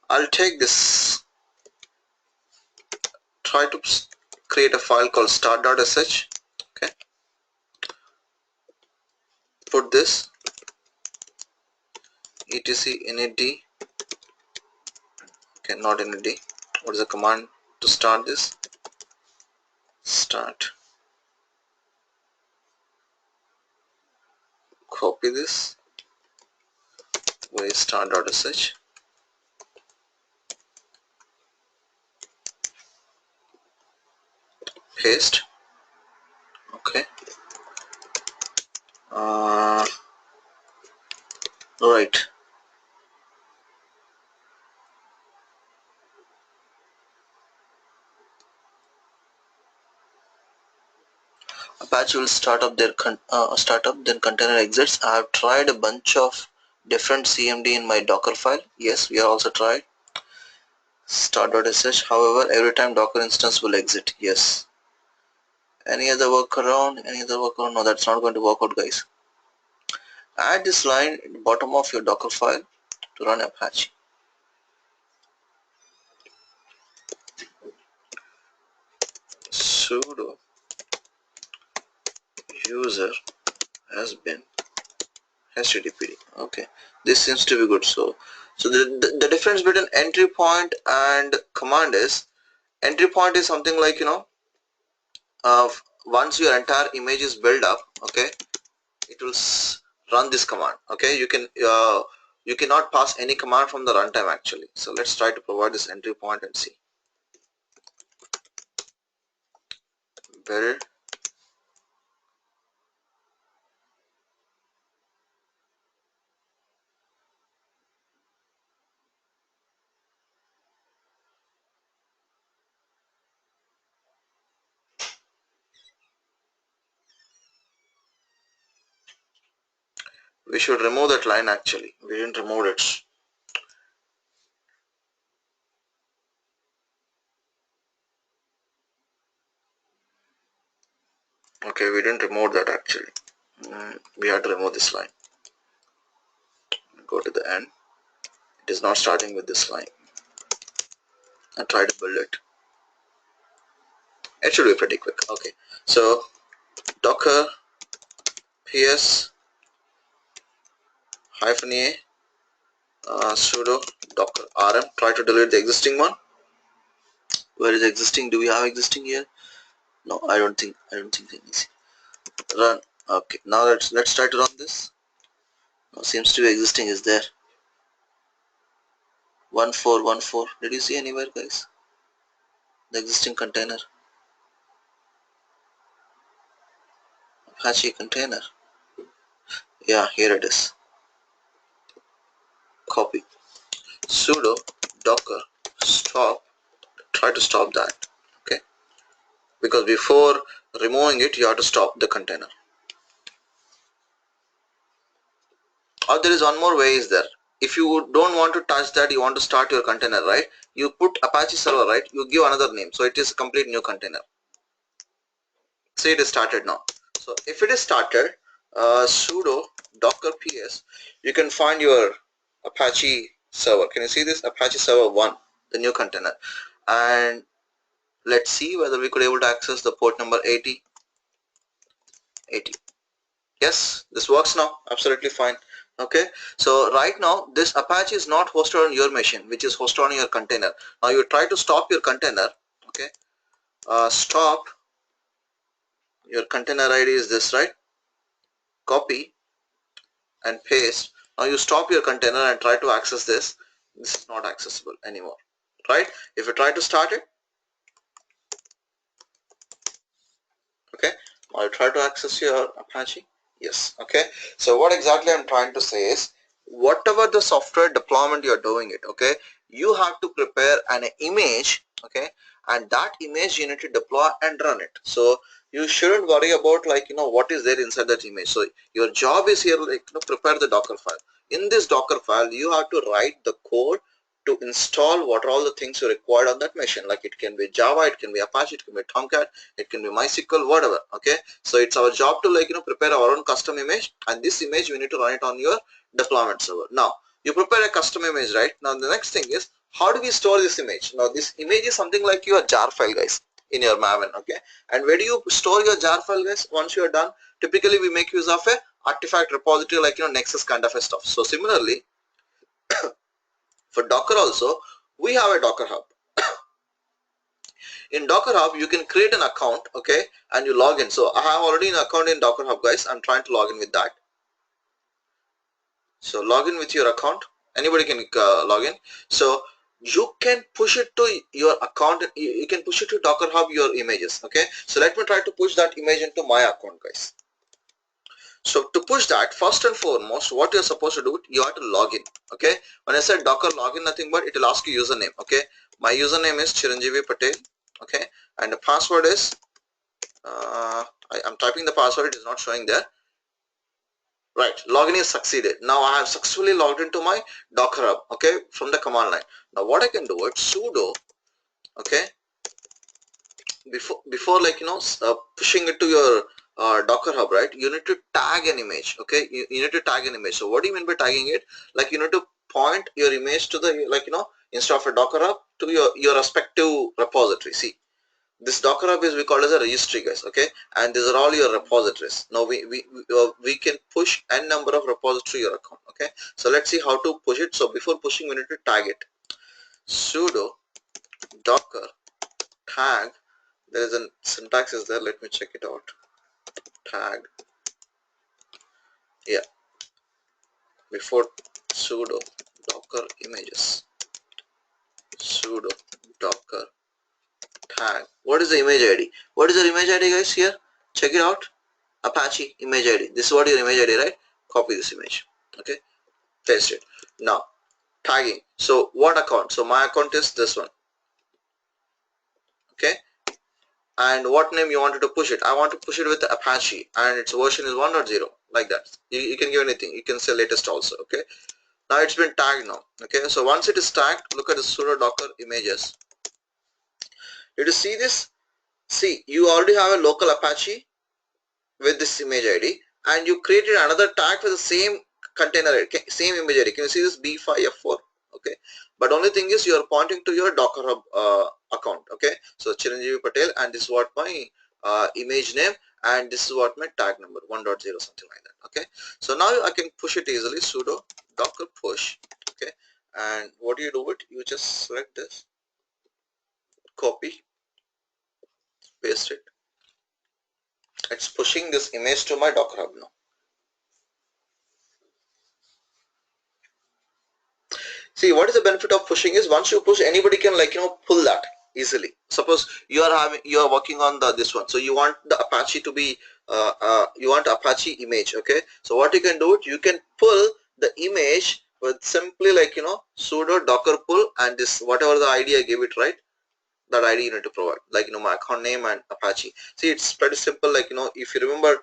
I'll take this, try to create a file called start.sh. Okay, put this etc initd. Okay, not initd. What is the command to start this? Start. Copy this. Where is start.sh? paste. Okay. Right. Apache will start up then container exits. I have tried a bunch of different CMD in my Docker file. Yes, we are also tried start.sh. However, every time Docker instance will exit. Yes. Any other workaround? No, that's not going to work out, guys. Add this line at the bottom of your Docker file to run Apache. Sudo user has been httpd. Okay, this seems to be good. So the difference between entry point and command is, entry point is something like, once your entire image is built up, okay, it will run this command. Okay, you cannot pass any command from the runtime actually. So let's try to provide this entry point and see. Build we should remove that line actually. We didn't remove it. Okay, we didn't remove that actually. We had to remove this line. Go to the end. It is not starting with this line. And try to build it. It should be pretty quick. Okay, so docker ps -a sudo docker rm. Try to delete the existing one. Where is existing? Do we have existing here? No, I don't think it's run. Okay, now let's try to run this. Now seems to be existing is there. 1414. Did you see anywhere, guys? The existing container. Apache container. Yeah, here it is. Copy. Sudo docker stop. Try to stop that. Okay, because before removing it you have to stop the container. Or there is one more way is there. If you don't want to touch that, you want to start your container, right? You put Apache server, right? You give another name, so it is a complete new container. See, it is started now. So if it is started, sudo docker ps, you can find your Apache server. Can you see this? Apache server 1, the new container. And let's see whether we could able to access the port number 80. Yes, this works now. Absolutely fine. Okay, so right now this Apache is not hosted on your machine, which is hosted on your container. Now you try to stop your container. Okay, stop your container ID is this, right? Copy and paste. Now you stop your container and try to access this. This is not accessible anymore, right? If you try to start it, okay, now you try to access your Apache. Yes. Okay, so what exactly I'm trying to say is, whatever the software deployment you're doing it, okay, you have to prepare an image, okay, and that image you need to deploy and run it. So you shouldn't worry about, like, what is there inside that image. So your job is here, like, prepare the Docker file. In this Docker file you have to write the code to install what are all the things you required on that machine. Like, it can be Java, it can be Apache, it can be Tomcat, it can be MySQL, whatever. Okay, so it's our job to, like, prepare our own custom image, and this image we need to run it on your deployment server. Now you prepare a custom image, right? Now the next thing is, how do we store this image? Now this image is something like your jar file, guys, in your Maven. Okay, and where do you store your jar file, guys? Once you are done, typically we make use of a artifact repository, like, Nexus kind of a stuff. So similarly, for Docker also, we have a Docker Hub. In Docker Hub, you can create an account, okay, and you log in. So I have already an account in Docker Hub, guys. I'm trying to log in with that. So log in with your account. Anybody can log in. So you can push it to your account. You can push it to Docker Hub your images. Okay, so let me try to push that image into my account, guys. So to push that, first and foremost, what you're supposed to do, you have to log in. Okay, when I said Docker login, nothing but it will ask you username. Okay, my username is Chiranjeevi Patel. Okay, and the password is I'm typing the password, it is not showing there. Right, login is succeeded. Now I have successfully logged into my Docker Hub. Okay, from the command line. Now what I can do is sudo. Okay, before like pushing it to your Docker Hub, right, you need to tag an image. Okay, you need to tag an image. So what do you mean by tagging it? Like you need to point your image to the, like instead of a Docker Hub, to your respective repository. See, this Docker Hub is we call as a registry, guys. Okay, and these are all your repositories. Now we can push n number of repository your account. Okay, so let's see how to push it. So before pushing, we need to tag it. Sudo docker tag. There is a syntax is there. Let me check it out. Tag. Yeah. Before sudo docker images. Sudo docker tag. What is the image ID? What is the image ID, guys? Here, check it out. Apache image ID. This is what your image ID, right? Copy this image. Okay. Paste it. Now tagging. So what account? So my account is this one. Okay. And what name you wanted to push it? I want to push it with Apache, and its version is 1.0, like that. You can give anything. You can say latest also. Okay, now it's been tagged now. Okay, so once it is tagged, look at the sudo docker images. Did you see this? See, you already have a local Apache with this image ID, and you created another tag for the same container, same image ID. Can you see this B5F4? Okay, but only thing is you are pointing to your Docker Hub account. Okay, so Chiranjeevi Patel, and this is what my image name, and this is what my tag number 1.0, something like that. Okay, so now I can push it easily. Sudo docker push. Okay, and what do you do it? You just select this, copy, paste it. It's pushing this image to my Docker Hub now. See, what is the benefit of pushing is once you push, anybody can pull that easily. Suppose you are working on this one, so you want the Apache to be you want Apache image. Okay, so what you can do, you can pull the image with simply sudo docker pull, and this whatever the ID I gave it, right, that ID you need to provide, like my account name and Apache. See, it's pretty simple. If you remember,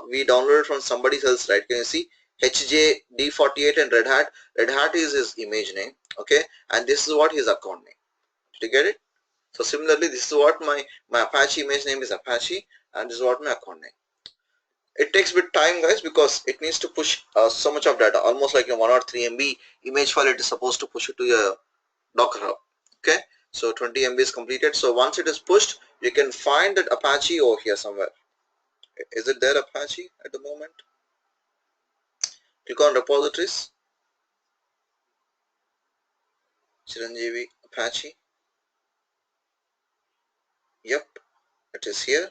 we downloaded from somebody else, right? Can you see HJD48 and Red Hat? Red Hat is his image name. Okay, and this is what his account name. Did you get it? So similarly, this is what my Apache image name is Apache, and this is what my account name. It takes a bit time, guys, because it needs to push so much of data, almost like a 1 or 3 MB image file. It is supposed to push it to your Docker Hub. Okay, so 20 MB is completed. So once it is pushed, you can find that Apache over here somewhere. Is it there, Apache, at the moment? Click on repositories, Chiranjeevi Apache. Yep, it is here.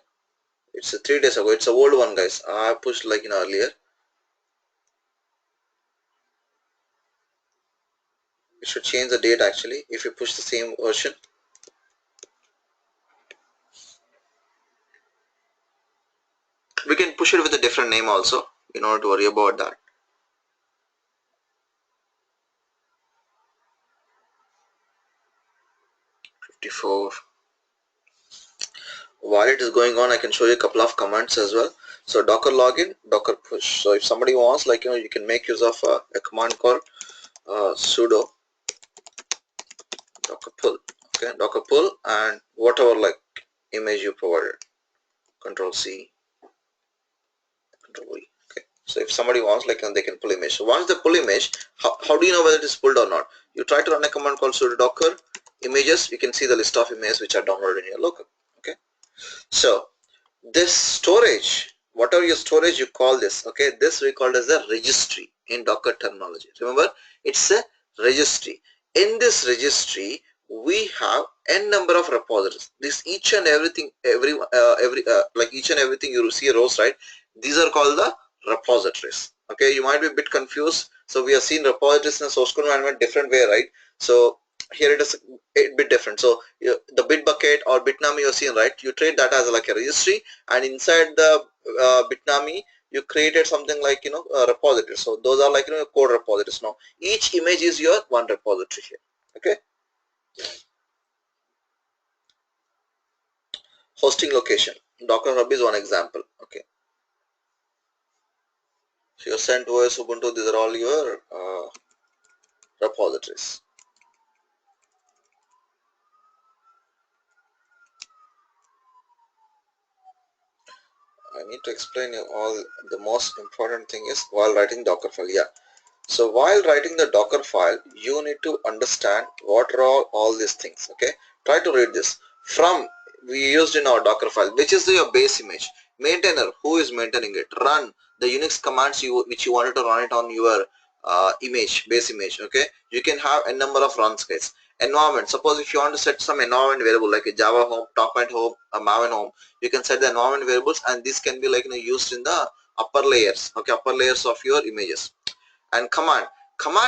It's 3 days ago. It's a old one, guys. I pushed earlier. It should change the date actually if you push the same version. We can push it with a different name also. You don't have to worry about that. While it is going on, I can show you a couple of commands as well. So docker login, docker push. So if somebody wants, you can make use of a command called sudo docker pull. Okay, docker pull, and whatever image you provided, control C, control V. Okay, so if somebody wants, they can pull image. So once they pull image, how do you know whether it is pulled or not? You try to run a command called sudo docker images. You can see the list of images which are downloaded in your local. Okay, so this storage, whatever your storage you call this, okay, this we call as a registry in Docker terminology. Remember, it's a registry. In this registry, we have n number of repositories. This each and everything, each and everything you see rows, right? These are called the repositories. Okay, you might be a bit confused. So we have seen repositories in a source code environment different way, right? So here it is a bit different. So the Bitbucket or Bitnami you're seeing, right? You treat that as like a registry, and inside the Bitnami you created something like a repository. So those are like code repositories. Now each image is your one repository here. Okay. Hosting location. Docker Hub is one example. Okay. So your CentOS, Ubuntu, these are all your repositories. I need to explain you all. The most important thing is while writing Docker file. Yeah. So while writing the Docker file, you need to understand what are all these things. Okay. Try to read this. From we used in our Docker file, which is your base image. Maintainer, who is maintaining it. Run the Unix commands which you wanted to run it on your base image. Okay. You can have a number of run scripts. Environment. Suppose if you want to set some environment variable like a Java home, Talkpoint home, a Maven home, you can set the environment variables, and this can be like used in the upper layers. Okay, upper layers of your images. And command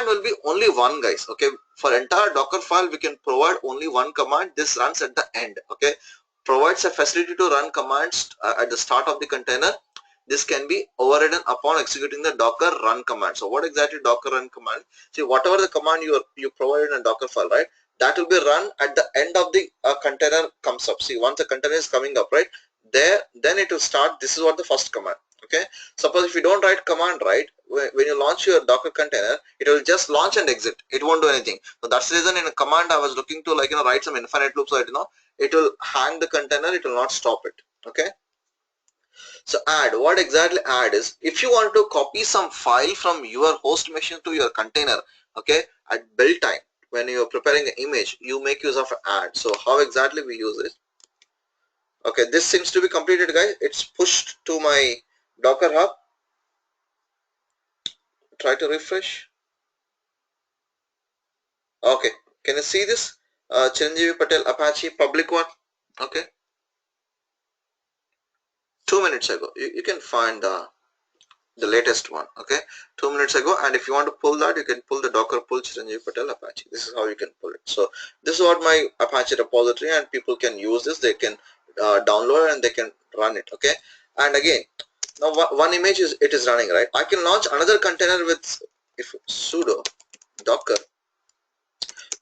will be only one, guys. Okay, for entire Docker file we can provide only one command. This runs at the end. Okay, provides a facility to run commands at the start of the container. This can be overridden upon executing the Docker run command. So what exactly Docker run command? See, whatever the command you provide in a Docker file, right, that will be run at the end of the container comes up. See, once the container is coming up, right, there then it will start. This is what the first command. Okay, suppose if you don't write command, right, when you launch your Docker container, it will just launch and exit. It won't do anything. So that's the reason in a command I was looking to like write some infinite loops so that it will hang the container, it will not stop it. Okay. So add, what exactly add is, if you want to copy some file from your host machine to your container, okay, at build time when you are preparing the image, you make use of add. So how exactly we use it? Okay, this seems to be completed, guys. It's pushed to my Docker Hub. Try to refresh. Okay, can you see this? Chiranjeevi Patel Apache public one. Okay, 2 minutes ago. You can find the latest one. Okay, 2 minutes ago. And if you want to pull that, you can pull the Docker pull Chiranjeevi Patel Apache. This is how you can pull it. So this is what my Apache repository, and people can use this. They can download and they can run it. Okay, and again, now one image is running, right? I can launch another container with if sudo docker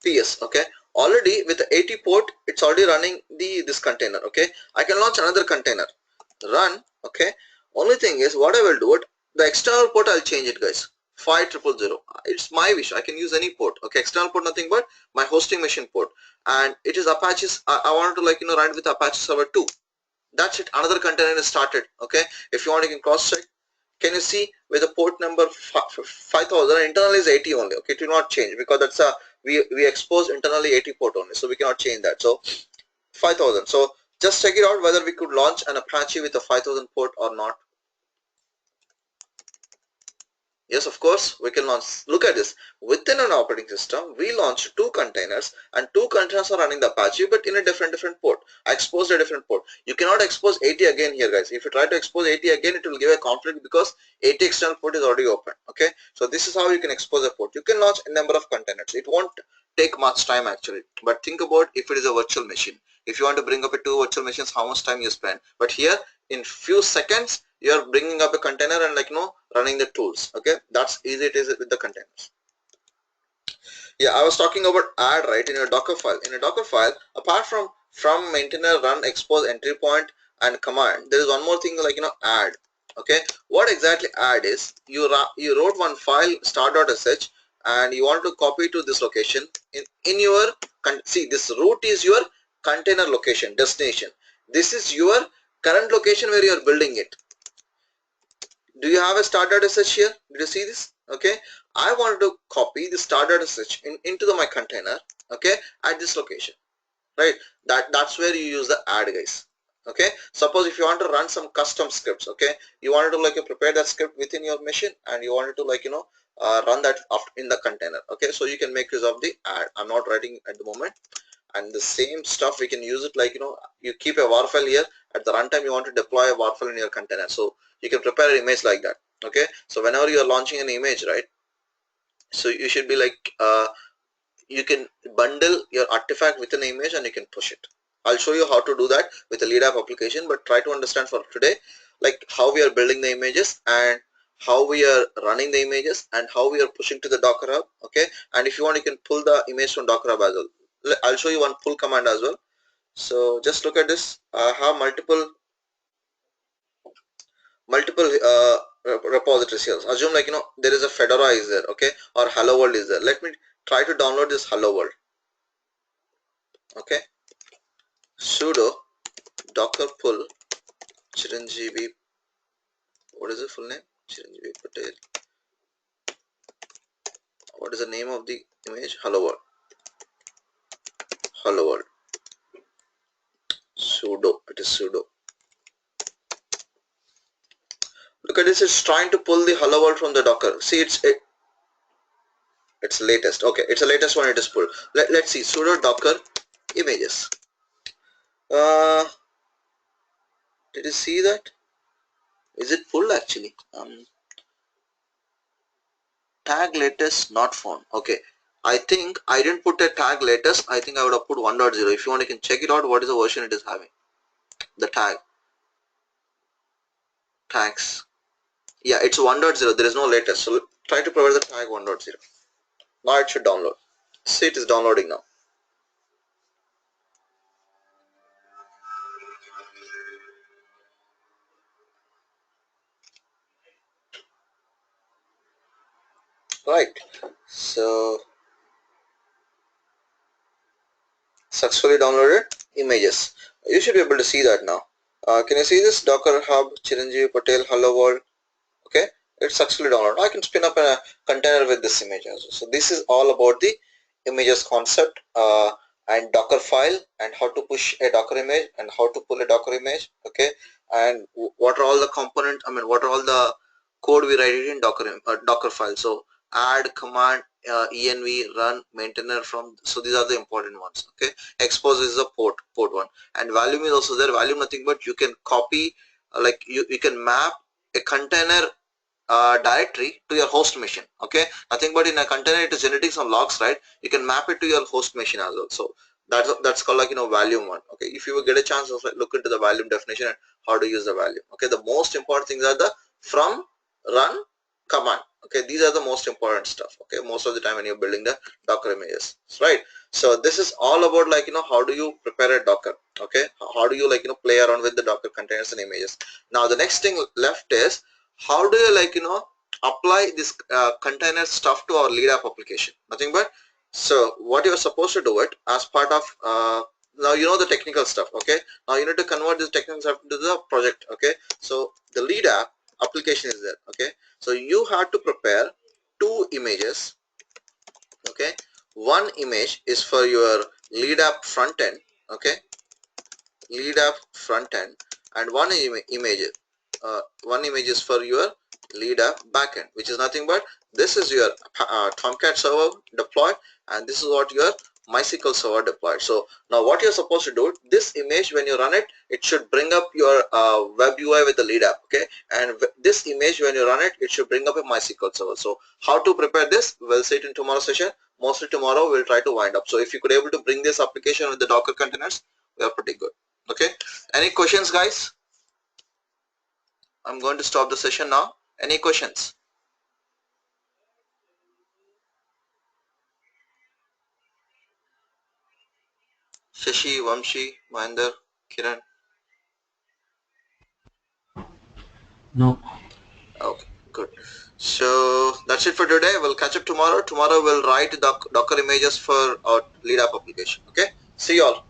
ps. Okay, already with the 80 port it's already running this container. Okay, I can launch another container, run. Okay, only thing is what I will do it, the external port I'll change it, guys. 5000. It's my wish. I can use any port. Okay, external port nothing but my hosting machine port, and it is Apache's. I wanted to like run it with Apache server 2. That's it, another container is started. Okay, if you want you can cross check. Can you see with the port number 5000, internal is 80 only. Okay, it will not change because that's a we expose internally 80 port only, so we cannot change that. So 5000. So just check it out whether we could launch an Apache with a 5000 port or not. Yes, of course, we can launch. Look at this. Within an operating system, we launched two containers, and two containers are running the Apache, but in a different port. I exposed a different port. You cannot expose 80 again here, guys. If you try to expose 80 again, it will give a conflict because 80 external port is already open. Okay, so this is how you can expose a port. You can launch a number of containers. It won't take much time actually. But think about if it is a virtual machine. If you want to bring up a two virtual machines, how much time you spend? But here, in few seconds, you are bringing up a container and running the tools. Okay, that's easy it is with the containers. Yeah, I was talking about add, right, in a Docker file. In a Docker file, apart from maintainer, run, expose, entry point, and command, there is one more thing like add. Okay, what exactly add is, you wrote one file start.sh and you want to copy to this location in your see, this root is your container location destination. This is your current location where you are building it. Do you have a start.sh here? Did you see this? Okay, I wanted to copy the start.sh into my container. Okay, at this location, right? That's where you use the add, guys. Okay, suppose if you want to run some custom scripts, okay, you wanted to prepare that script within your machine and you wanted to run that in the container. Okay, so you can make use of the add. I'm not writing at the moment. And the same stuff we can use it you keep a war file here. At the runtime you want to deploy a war file in your container, so you can prepare an image like that. Okay, so whenever you are launching an image, right, so you should be you can bundle your artifact with an image and you can push it. I'll show you how to do that with a lead app application, but try to understand for today like how we are building the images and how we are running the images and how we are pushing to the Docker Hub. Okay, and if you want, you can pull the image from Docker Hub as well. I'll show you one pull command as well. So just look at this. I have multiple repositories here. Assume like there is a Fedora is there, okay, or Hello World is there. Let me try to download this Hello World. Okay, sudo docker pull Chiranjeevi, what is the full name? Chiranjeevi Patel. What is the name of the image? Hello World. Hello World. Sudo. It is sudo. Look at this. It's trying to pull the Hello World from the Docker. See, it's latest. Okay, it's the latest one. It is pulled. Let's see. Sudo docker images. Did you see that? Is it pulled actually? Tag latest not found. Okay, I think I didn't put a tag latest. I think I would have put 1.0. If you want, you can check it out. What is the version it is having? The tags. Yeah, it's 1.0. There is no latest. So try to provide the tag 1.0. Now it should download. See, it is downloading now. Right. So successfully downloaded images. You should be able to see that now. Can you see this Docker Hub Chiranjeevi Patel Hello World? Okay, it's successfully downloaded. I can spin up a container with this image as well. So this is all about the images concept and Docker file and how to push a Docker image and how to pull a Docker image. Okay, and what are all the component? I mean, what are all the code we write it in Docker file? So add command env run maintainer from. So these are the important ones. Okay, expose is the port one, and volume is also there. Volume nothing but you can copy like you can map a container directory to your host machine. Okay, nothing but in a container it is generating some logs, right? You can map it to your host machine as well. So that's called like volume one. Okay, if you will get a chance to look into the volume definition and how to use the volume. Okay, the most important things are the from, run, command. Okay, these are the most important stuff. Okay, most of the time when you're building the Docker images, right? So this is all about like how do you prepare a Docker. Okay, how do you like play around with the Docker containers and images. Now the next thing left is how do you like apply this container stuff to our lead app application. Nothing but, so what you are supposed to do it as part of now the technical stuff. Okay, now you need to convert this technical stuff into the project. Okay, so the lead app application is there. Okay, so you have to prepare two images. Okay, one image is for your lead app front end. Okay, lead app front end, and one image is for your lead app backend, which is nothing but this is your Tomcat server deployed and this is what your MySQL server deployed. So now what you're supposed to do, this image when you run it, it should bring up your web UI with the lead app. Okay, and this image when you run it, it should bring up a MySQL server. So how to prepare this, we'll see it in tomorrow's session. Mostly tomorrow we'll try to wind up. So if you could able to bring this application with the Docker containers, we are pretty good. Okay, any questions guys? I'm going to stop the session now. Any questions? Shashi, Vamshi, Mahinder, Kiran? No. Okay, good. So that's it for today. We'll catch up tomorrow. Tomorrow we'll write Docker images for our lead app application. Okay, see you all.